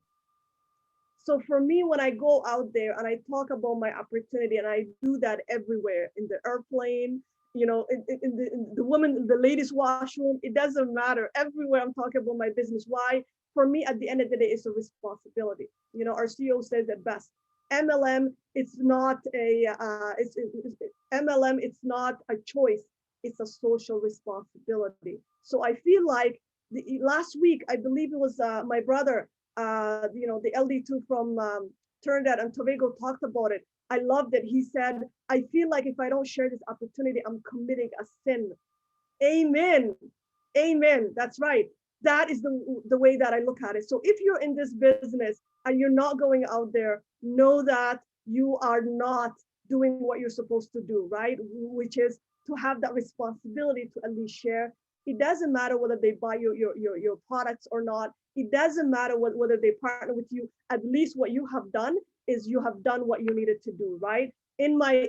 So for me, when I go out there and I talk about my opportunity, and I do that everywhere, in the airplane, in the women, in the ladies' washroom, it doesn't matter. Everywhere I'm talking about my business. Why? For me, at the end of the day, it's a responsibility. Our CEO says it best. MLM, it's not MLM, it's not a choice. It's a social responsibility. So I feel like last week, I believe it was my brother, the LD2 from Trinidad and Tobago talked about it. I loved it. He said, I feel like if I don't share this opportunity, I'm committing a sin. Amen. Amen. That's right. That is the way that I look at it. So if you're in this business and you're not going out there, know that you are not doing what you're supposed to do, right? Which is to have that responsibility to at least share. It doesn't matter whether they buy your products or not. It doesn't matter whether they partner with you. At least what you have done is you have done what you needed to do, right? In my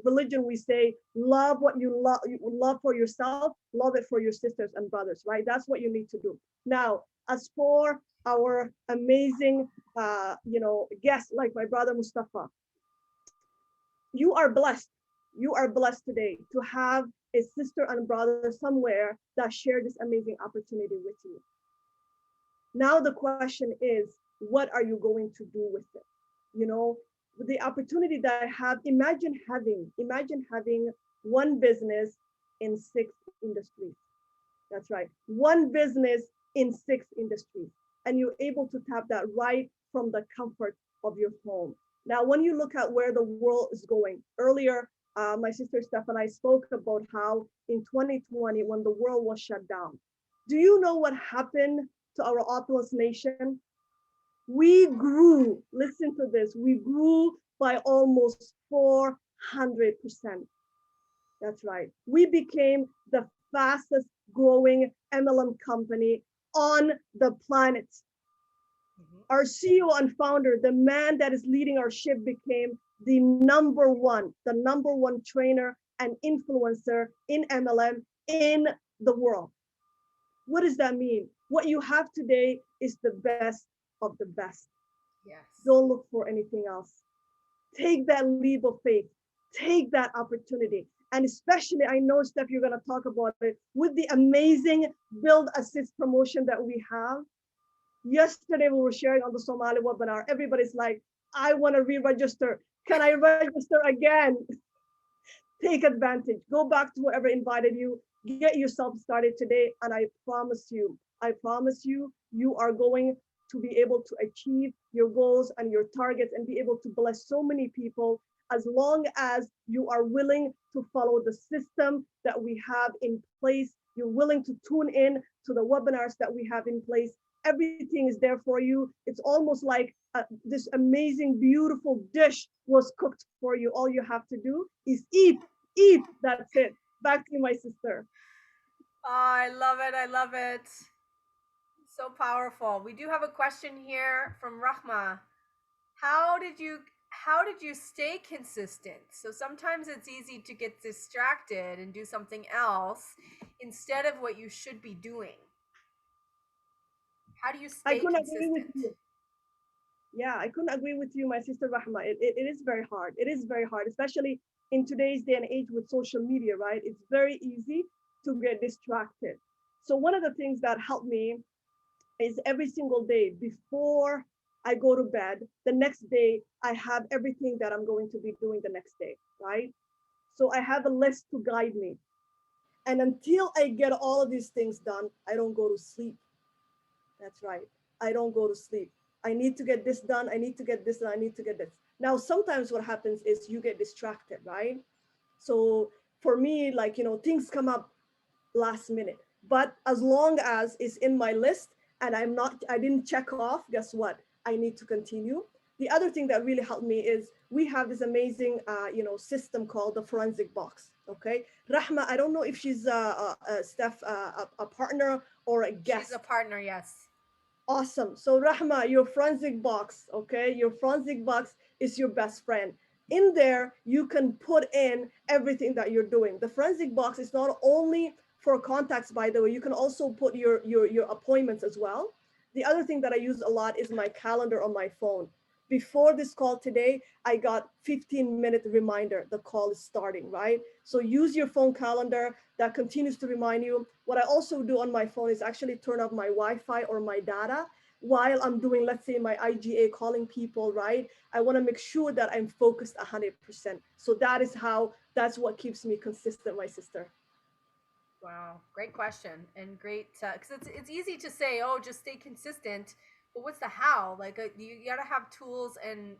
religion, we say love what you love for yourself, love it for your sisters and brothers, right? That's what you need to do. Now, as for our amazing guests like my brother Mustafa, you are blessed. You are blessed today to have a sister and brother somewhere that share this amazing opportunity with you. Now the question is, what are you going to do with it? You know, the opportunity that I have, imagine having one business in 6 industries. That's right. One business in 6 industries. And you're able to tap that right from the comfort of your home. Now, when you look at where the world is going, earlier, my sister Steph and I spoke about how in 2020, when the world was shut down, do you know what happened to our Opulence Nation? We grew, listen to this, we grew by almost 400%. That's right. We became the fastest growing MLM company on the planet. Our CEO and founder, the man that is leading our ship, became the number one trainer and influencer in MLM in the world. What does that mean? What you have today is the best of the best. Yes. Don't look for anything else. Take that leap of faith. Take that opportunity. And especially, I know, Steph, you're going to talk about it with the amazing Build Assist promotion that we have. Yesterday, we were sharing on the Somali webinar. Everybody's like, I want to re-register. Can I register again? Take advantage. Go back to whoever invited you. Get yourself started today. And I promise you, you are going to be able to achieve your goals and your targets and be able to bless so many people as long as you are willing to follow the system that we have in place. You're willing to tune in to the webinars that we have in place. Everything is there for you. It's almost like this amazing, beautiful dish was cooked for you. All you have to do is eat. That's it. Back to you, my sister. Oh, I love it. I love it. So powerful. We do have a question here from Rahma. How did you stay consistent? So sometimes it's easy to get distracted and do something else instead of what you should be doing. How do you I stay couldn't agree with consistent? you. Yeah, I couldn't agree with you, my sister Rahma. It is very hard. It is very hard, especially in today's day and age with social media, right? It's very easy to get distracted. So one of the things that helped me is every single day before I go to bed, the next day, I have everything that I'm going to be doing the next day, right? So I have a list to guide me. And until I get all of these things done, I don't go to sleep. That's right. I don't go to sleep. I need to get this done. I need to get this done. I need to get this. Now, sometimes what happens is you get distracted, right? So for me, like, things come up last minute. But as long as it's in my list and I didn't check off, guess what? I need to continue. The other thing that really helped me is we have this amazing, system called the forensic box. Okay, Rahma, I don't know if she's Steph, a partner or a She's guest. a partner, yes. Awesome. So Rahma, your forensic box, okay? Your forensic box is your best friend. In there, you can put in everything that you're doing. The forensic box is not only for contacts, by the way, you can also put your appointments as well. The other thing that I use a lot is my calendar on my phone. Before this call today, I got 15-minute reminder, the call is starting, right? So use your phone calendar that continues to remind you. What I also do on my phone is actually turn off my Wi-Fi or my data while I'm doing, let's say, my IGA calling people, right? I want to make sure that I'm focused 100%. So that's what keeps me consistent, my sister. Wow, great question, and great because it's easy to say, oh, just stay consistent, but what's the how? Like you gotta have tools and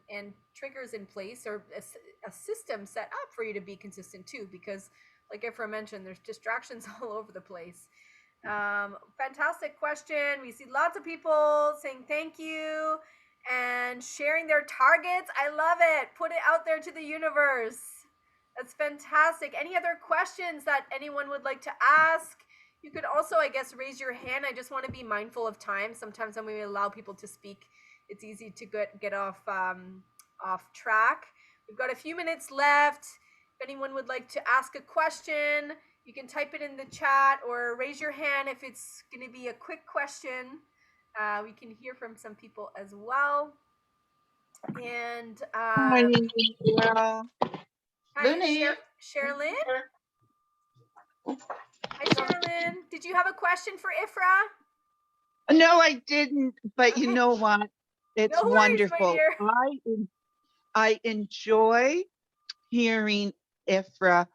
triggers in place, or a system set up for you to be consistent too. Because, like Ifrah mentioned, there's distractions all over the place. Fantastic question. We see lots of people saying thank you and sharing their targets. I love it. Put it out there to the universe. That's fantastic. Any other questions that anyone would like to ask? You could also, I guess, raise your hand. I just want to be mindful of time. Sometimes when we allow people to speak, it's easy to get off track. We've got a few minutes left. If anyone would like to ask a question, you can type it in the chat or raise your hand if it's going to be a quick question. We can hear from some people as well. And Morning, hi, Sherilyn. Hi, Sherilyn. Did you have a question for Ifrah? No, I didn't, but you know what? It's No worries, wonderful. my dear. I enjoy hearing Ifrah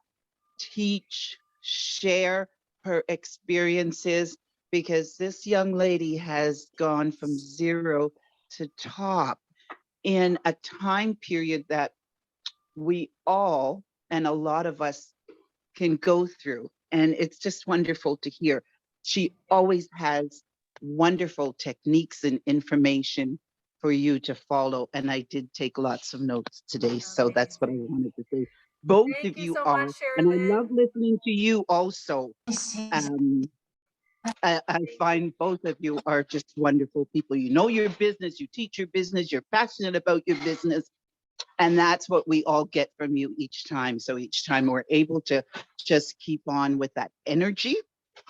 teach, share her experiences, because this young lady has gone from zero to top in a time period that we all, and a lot of us, can go through. And it's just wonderful to hear. She always has wonderful techniques and information for you to follow. And I did take lots of notes today. So that's what I wanted to say. Both Thank of you you so are. much, And I Sherilyn. love listening to you also. I find both of you are just wonderful people. You know your business, you teach your business, you're passionate about your business. And that's what we all get from you each time. So each time we're able to just keep on with that energy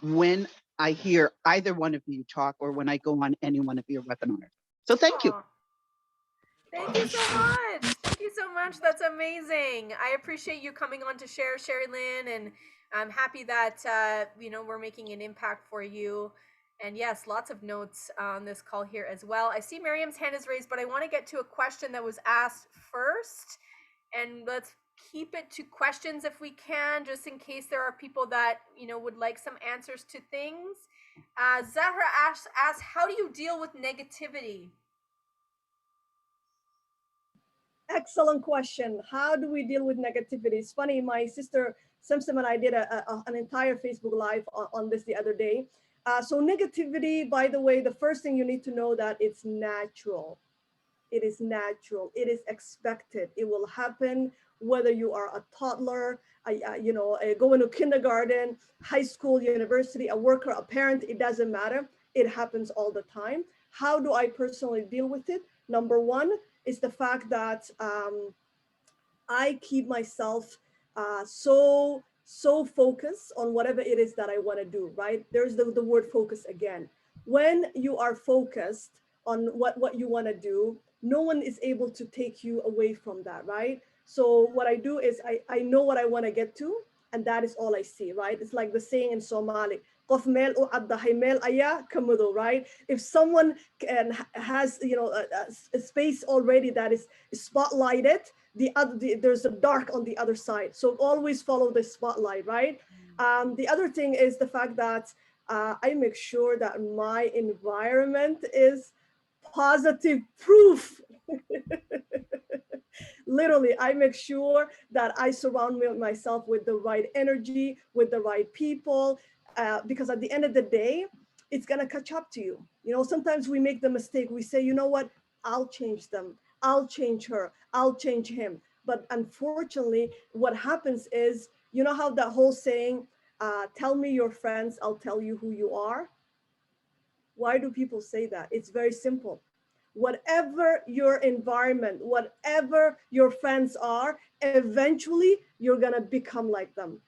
when I hear either one of you talk or when I go on any one of your webinars. So thank you. Thank you so much. Thank you so much. That's amazing. I appreciate you coming on to share, Sherilyn, and I'm happy that we're making an impact for you. And yes, lots of notes on this call here as well. I see Miriam's hand is raised, but I want to get to a question that was asked first. And let's keep it to questions if we can, just in case there are people that would like some answers to things. Zahra asks, how do you deal with negativity? Excellent question. How do we deal with negativity? It's funny, my sister Simsim and I did an entire Facebook Live on this the other day. So negativity, by the way, the first thing you need to know that it's natural. It is natural. It is expected. It will happen whether you are a toddler, going to kindergarten, high school, university, a worker, a parent, it doesn't matter. It happens all the time. How do I personally deal with it? Number one is the fact that I keep myself so focused on whatever it is that I want to do, right? There's the word focus again. When you are focused on what you want to do, no one is able to take you away from that, right? So what I do is I know what I want to get to, and that is all I see, right? It's like the saying in Somali, "Qof meel u caddahay meel ayaa ka madow," right? If someone has a space already that is spotlighted, there's a dark on the other side. So always follow the spotlight, right? The other thing is the fact that I make sure that my environment is positive proof. Literally, I make sure that I surround myself with the right energy, with the right people, because at the end of the day, it's gonna catch up to you. Sometimes we make the mistake. We say, you know what? I'll change them. I'll change her. I'll change him. But unfortunately, what happens is, you know how that whole saying, tell me your friends, I'll tell you who you are? Why do people say that? It's very simple. Whatever your environment, whatever your friends are, eventually you're gonna become like them.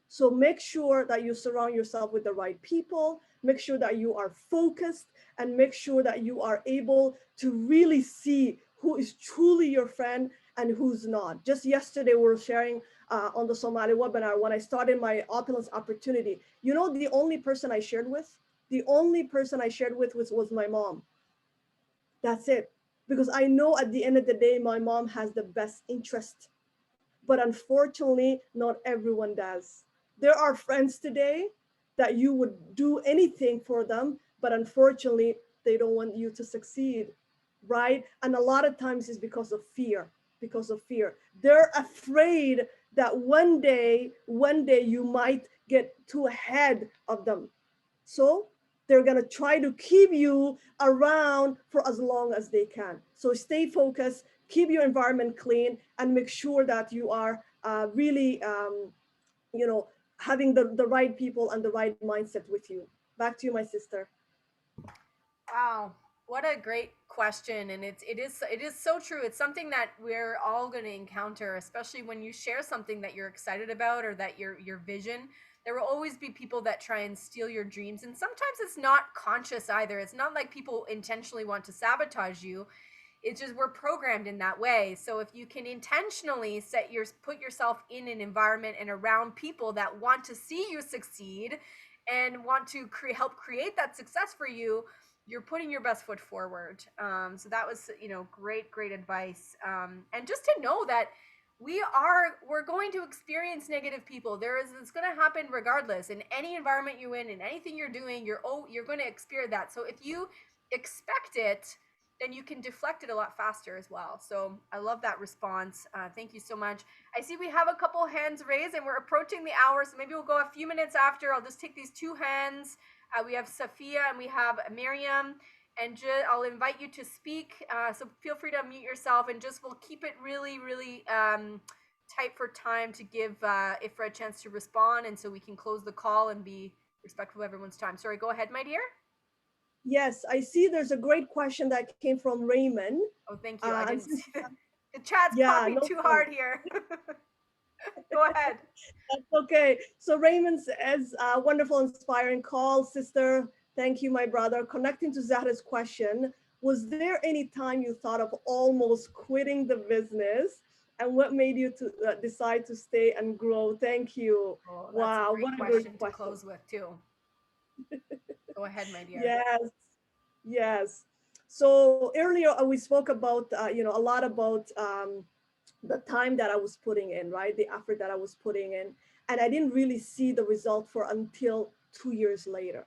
So make sure that you surround yourself with the right people, make sure that you are focused, and make sure that you are able to really see who is truly your friend and who's not. Just yesterday, we were sharing on the Somali webinar when I started my Opulence opportunity. The only person I shared with? The only person I shared with was my mom. That's it. Because I know at the end of the day, my mom has the best interest. But unfortunately, not everyone does. There are friends today that you would do anything for them, but unfortunately, they don't want you to succeed, right? And a lot of times it's because of fear, because of fear. They're afraid that one day you might get too ahead of them. So they're going to try to keep you around for as long as they can. So stay focused, keep your environment clean, and make sure that you are really, having the right people and the right mindset with you. Back to you, my sister. Wow, what a great question, and it is so true. It's something that we're all going to encounter, especially when you share something that you're excited about or that your vision. There will always be people that try and steal your dreams, and sometimes it's not conscious either. It's not like people intentionally want to sabotage you. It's just we're programmed in that way. So if you can intentionally put yourself in an environment and around people that want to see you succeed and want to help create that success for you, you're putting your best foot forward. So that was, great advice. And just to know that we're going to experience negative people. It's going to happen regardless. In any environment you're in anything you're doing, you're going to experience that. So if you expect it, then you can deflect it a lot faster as well. So I love that response. Thank you so much. I see we have a couple hands raised and we're approaching the hour. So maybe we'll go a few minutes after. I'll just take these two hands. We have Sophia and we have Miriam. And I'll invite you to speak. So feel free to unmute yourself and we'll keep it really, really tight for time to give Ifrah a chance to respond. And so we can close the call and be respectful of everyone's time. Sorry, go ahead, my dear. Yes, I see there's a great question that came from Raymond. Oh, thank you. I didn't since, see the chat's popping no too problem. hard here. Go ahead. That's okay. So Raymond says, wonderful, inspiring call, sister. Thank you, my brother. Connecting to Zahra's question, was there any time you thought of almost quitting the business? And what made you to decide to stay and grow? Thank you. Oh, that's Wow, a great what a question great to question. close with too. Go ahead, my dear. Yes, yes. So earlier we spoke about, a lot about the time that I was putting in, right? The effort that I was putting in. And I didn't really see the result for until 2 years later.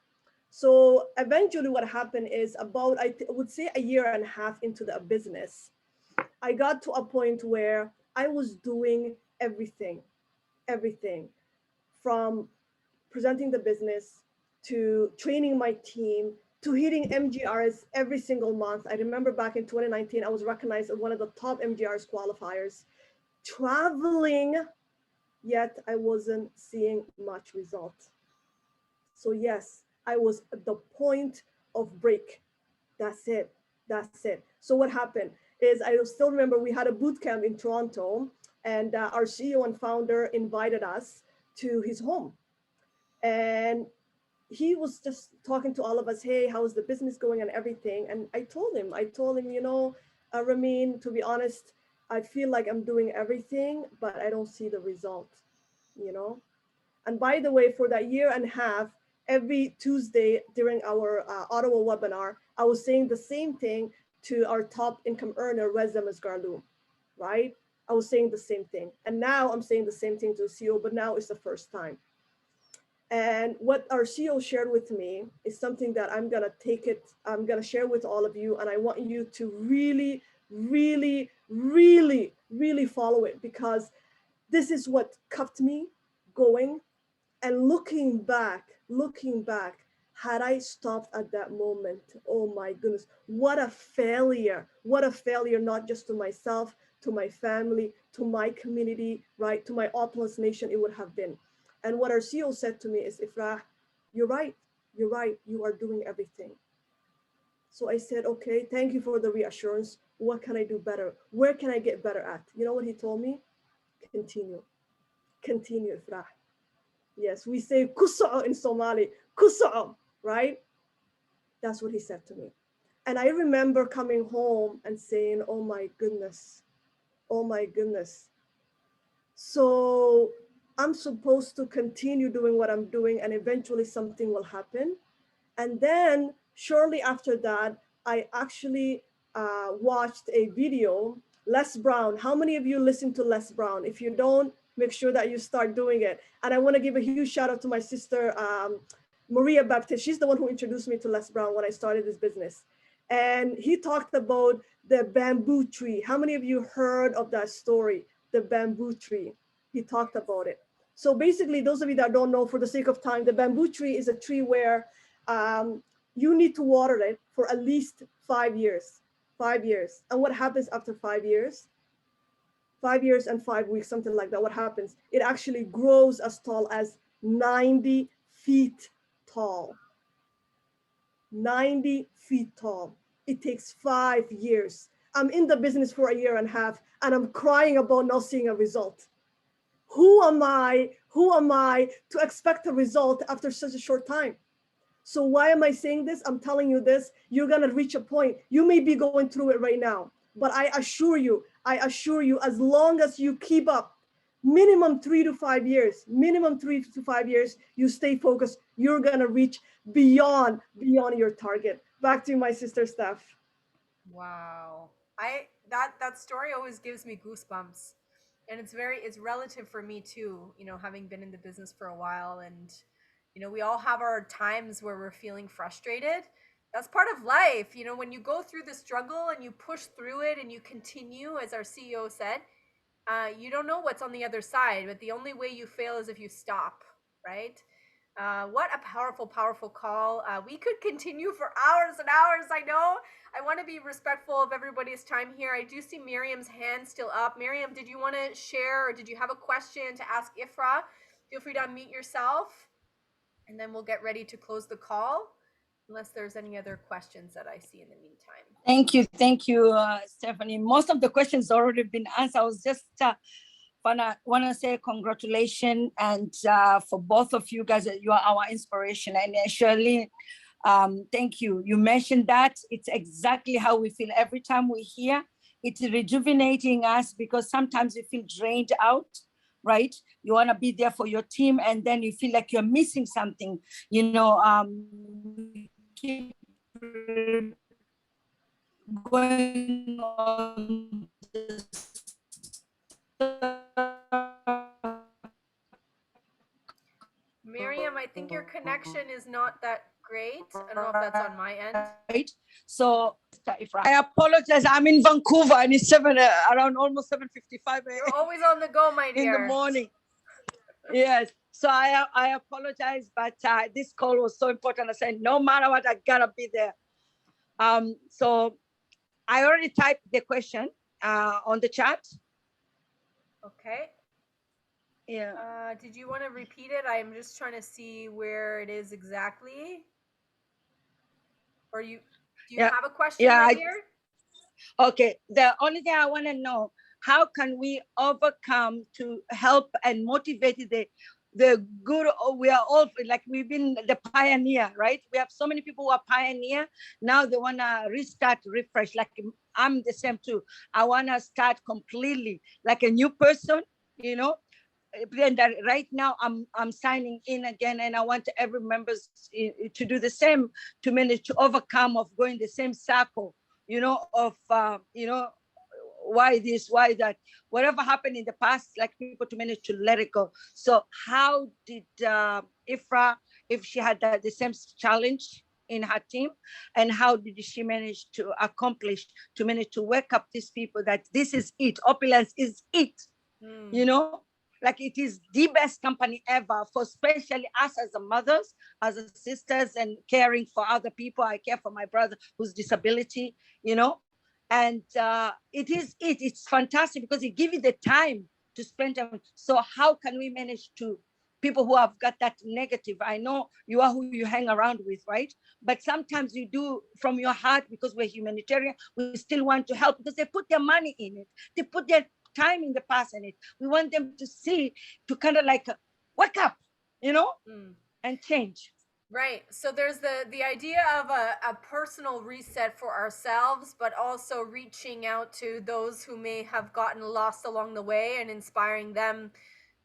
So eventually what happened is about, I would say a year and a half into the business, I got to a point where I was doing everything from presenting the business to training my team to hitting MGRs every single month. I remember back in 2019, I was recognized as one of the top MGRs qualifiers, traveling, yet I wasn't seeing much result. So yes, I was at the point of break. That's it. That's it. So what happened is I still remember we had a boot camp in Toronto, and our CEO and founder invited us to his home. And he was just talking to all of us, hey, how's the business going and everything. And I told him, Ramin, to be honest, I feel like I'm doing everything, but I don't see the result, And by the way, for that year and a half, every Tuesday during our Ottawa webinar, I was saying the same thing to our top income earner, Reza Masgarlou, right? I was saying the same thing. And now I'm saying the same thing to the CEO, but now it's the first time. And what our CEO shared with me is something that I'm going to share with all of you. And I want you to really, really, really, really follow it, because this is what kept me going. And looking back, had I stopped at that moment, oh my goodness, what a failure, not just to myself, to my family, to my community, right, to my Opulence Nation, it would have been. And what our CEO said to me is, Ifrah, you're right, you are doing everything. So I said, okay, thank you for the reassurance. What can I do better? Where can I get better at? You know what he told me? Continue, Ifrah. Yes, we say kuso in Somali, kuso, right? That's what he said to me. And I remember coming home and saying, oh my goodness. So I'm supposed to continue doing what I'm doing, and eventually something will happen. And then shortly after that, I actually watched a video, Les Brown. How many of you listen to Les Brown? If you don't, make sure that you start doing it. And I want to give a huge shout out to my sister, Maria Baptist. She's the one who introduced me to Les Brown when I started this business. And he talked about the bamboo tree. How many of you heard of that story, the bamboo tree? He talked about it. So basically, those of you that don't know, for the sake of time, the bamboo tree is a tree where you need to water it for at least 5 years. 5 years. And what happens after 5 years? 5 years and 5 weeks, something like that. What happens? It actually grows as tall as 90 feet tall. 90 feet tall. It takes 5 years. I'm in the business for a year and a half, and I'm crying about not seeing a result. Who am I to expect a result after such a short time? So why am I saying this? I'm telling you this, you're gonna reach a point. You may be going through it right now, but I assure you, as long as you keep up, minimum 3 to 5 years, you stay focused, you're gonna reach beyond your target. Back to you, my sister Steph. Wow. That story always gives me goosebumps. And it's relative for me too, having been in the business for a while, and we all have our times where we're feeling frustrated. That's part of life. When you go through the struggle and you push through it and you continue, as our CEO said, you don't know what's on the other side, but the only way you fail is if you stop, right? What a powerful, powerful call. We could continue for hours and hours, I know. I want to be respectful of everybody's time here. I do see Miriam's hand still up. Miriam, did you want to share, or did you have a question to ask Ifrah? Feel free to unmute yourself, and then we'll get ready to close the call, unless there's any other questions that I see in the meantime. Thank you, Stephanie. Most of the questions already been answered. I was just want to say congratulations, and for both of you guys, you are our inspiration. And Shirley, thank you. You mentioned that it's exactly how we feel every time we hear. It's rejuvenating us, because sometimes you feel drained out, right? You want to be there for your team, and then you feel like you're missing something. Keep going on Miriam, I think your connection is not that great. I don't know if that's on my end. Right. So I apologize. I'm in Vancouver, and it's around almost 7:55 You're always on the go, my dear. in the morning. Yes. So I apologize, but this call was so important. I said, no matter what, I gotta be there. So I already typed the question on the chat. Okay. Yeah. Did you want to repeat it? I'm just trying to see where it is exactly. Or do you have a question right here? Okay. The only thing I want to know, how can we overcome to help and motivate the good? We are all like, we've been the pioneer, right? We have so many people who are pioneer. Now they want to restart, refresh. Like I'm the same too. I want to start completely like a new person, And right now I'm signing in again, and I want every members to do the same, to manage to overcome of going the same circle, of why this, why that, whatever happened in the past, like people to manage to let it go. So how did Ifrah, if she had the same challenge in her team, and how did she manage to accomplish, to manage to wake up these people that this is it, Opulence is it, like it is the best company ever, for especially us as a mothers, as a sisters, and caring for other people. I care for my brother who's disability, and it's fantastic because it gives you the time to spend time. So how can we manage to people who have got that negative? I know you are who you hang around with, right? But sometimes you do from your heart, because we're humanitarian, we still want to help, because they put their money in it, they put their time in the past in it. We want them to see, to kind of like wake up, and change. Right. So there's the idea of a personal reset for ourselves, but also reaching out to those who may have gotten lost along the way and inspiring them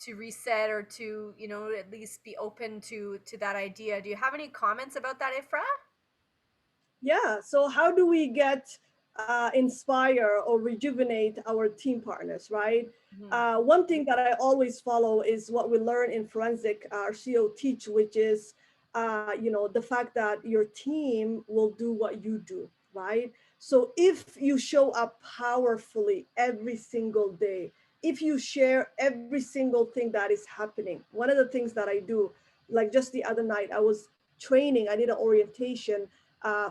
to reset, or to, at least be open to that idea. Do you have any comments about that, Ifrah? Yeah. So how do we get inspire or rejuvenate our team partners, right? Mhm. One thing that I always follow is what we learn in forensic, our CO teach, which is, the fact that your team will do what you do, right? So if you show up powerfully every single day, if you share every single thing that is happening, one of the things that I do, like just the other night, I was training, I did an orientation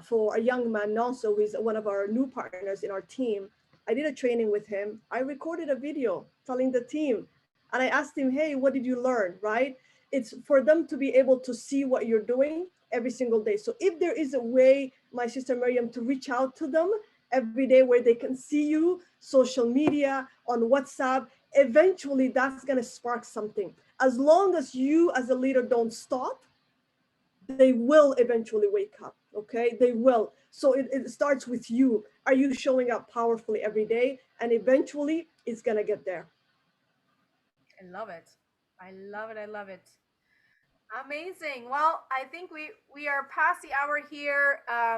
for a young man also, who is one of our new partners in our team. I did a training with him. I recorded a video telling the team, and I asked him, hey, what did you learn, right? It's for them to be able to see what you're doing every single day. So if there is a way, my sister Miriam, to reach out to them every day where they can see you, social media, on WhatsApp, eventually that's going to spark something. As long as you as a leader don't stop, they will eventually wake up. Okay, they will. So it starts with you. Are you showing up powerfully every day? And eventually it's going to get there. I love it. I love it. I love it. Amazing. Well, I think we are past the hour here. I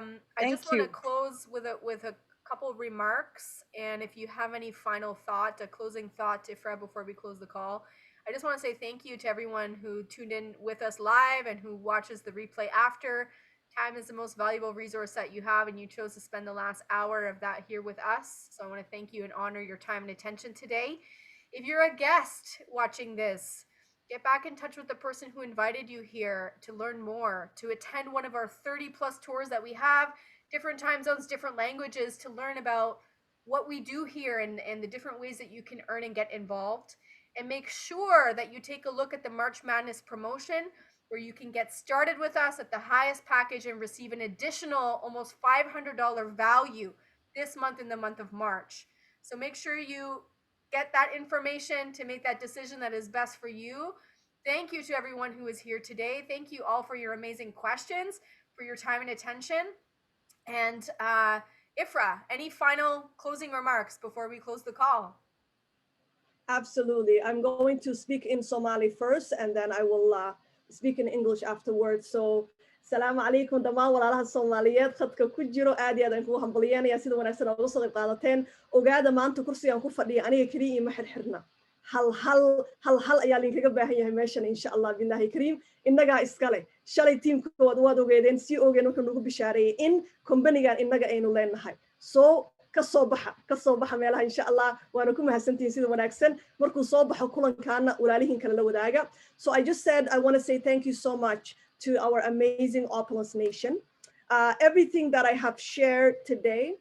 just Thank want to you. close with a couple remarks, and if you have any final thought, a closing thought, Ifrah, before we close the call, I just want to say thank you to everyone who tuned in with us live and who watches the replay after. Time is the most valuable resource that you have, and you chose to spend the last hour of that here with us. So I want to thank you and honor your time and attention today. If you're a guest watching this, get back in touch with the person who invited you here to learn more, to attend one of our 30 plus tours that we have, different time zones, different languages, to learn about what we do here and the different ways that you can earn and get involved. And make sure that you take a look at the March Madness promotion, where you can get started with us at the highest package and receive an additional almost $500 value this month in the month of March. So make sure you get that information to make that decision that is best for you. Thank you to everyone who is here today. Thank you all for your amazing questions, for your time and attention. And Ifrah, any final closing remarks before we close the call? Absolutely. I'm going to speak in Somali first, and then I will speak in English afterwards. So, salaamu calaykum dhammaan walaalaha Soomaaliyeed khadka ku jiro, aad iyo aad aan kugu hambalyeynaya sida wanaagsan oo uga soo qayb qaadateen. Ogaada maanta kursigaan ku fadhiya aniga keliya ima xirxirna. hal ayaa linkaga baahan yahay meeshan, insha allah billahi kariim. Innagaa iskale. Shalay tiimkood waad ogeedeen, si ogeen wuxuu nagu bishaareeyey in kombanigan innaga aynu leenahay. So kasoo baxa meelaha, insha allah. Waana ku mahadsantihiin sida wanaagsan. Markuu soo baxo kulankaana walaalihiin kale la wadaaga. So I just said I want to say thank you so much to our amazing Opulence Nation. Everything that I have shared today,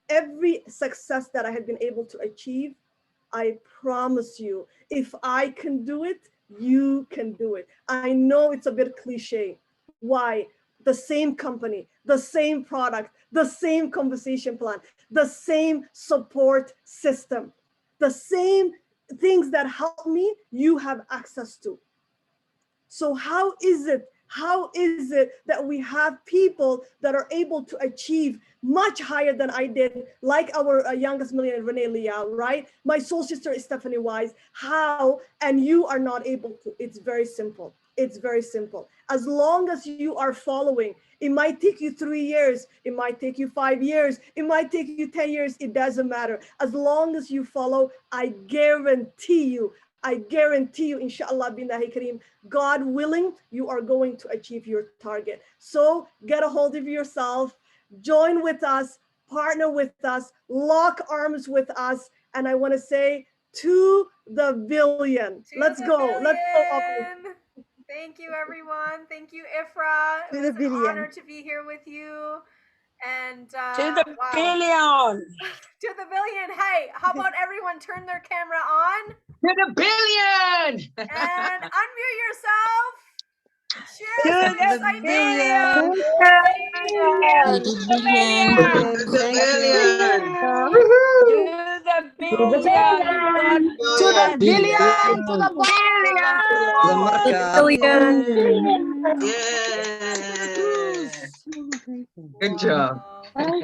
every success that I have been able to achieve, I promise you, if I can do it, you can do it. I know it's a bit cliche. Why? The same company, the same product, the same conversation plan, the same support system, the same things that help me, you have access to. So how is it that we have people that are able to achieve much higher than I did, like our youngest millionaire, Renee Liao, right? My soul sister is Stephanie Wise. How? And you are not able to. It's very simple. It's very simple. As long as you are following, it might take you 3 years. It might take you 5 years. It might take you 10 years. It doesn't matter. As long as you follow, I guarantee you, inshallah, billahi kareem, God willing, you are going to achieve your target. So get a hold of yourself, join with us, partner with us, lock arms with us. And I want to say, to the billion. Let's go. Let's go. Thank you, everyone. Thank you, Ifrah. It To was the an billion. honor to be here with you. And To the wow. billion. To the billion. Hey, how about everyone turn their camera on To the billion! and unmute yourself? Cheers To for the excitement. billion. To the billion. To the billion! To the billion. God To the bless. billion. To the Billion. Yeah! Good job. Wow.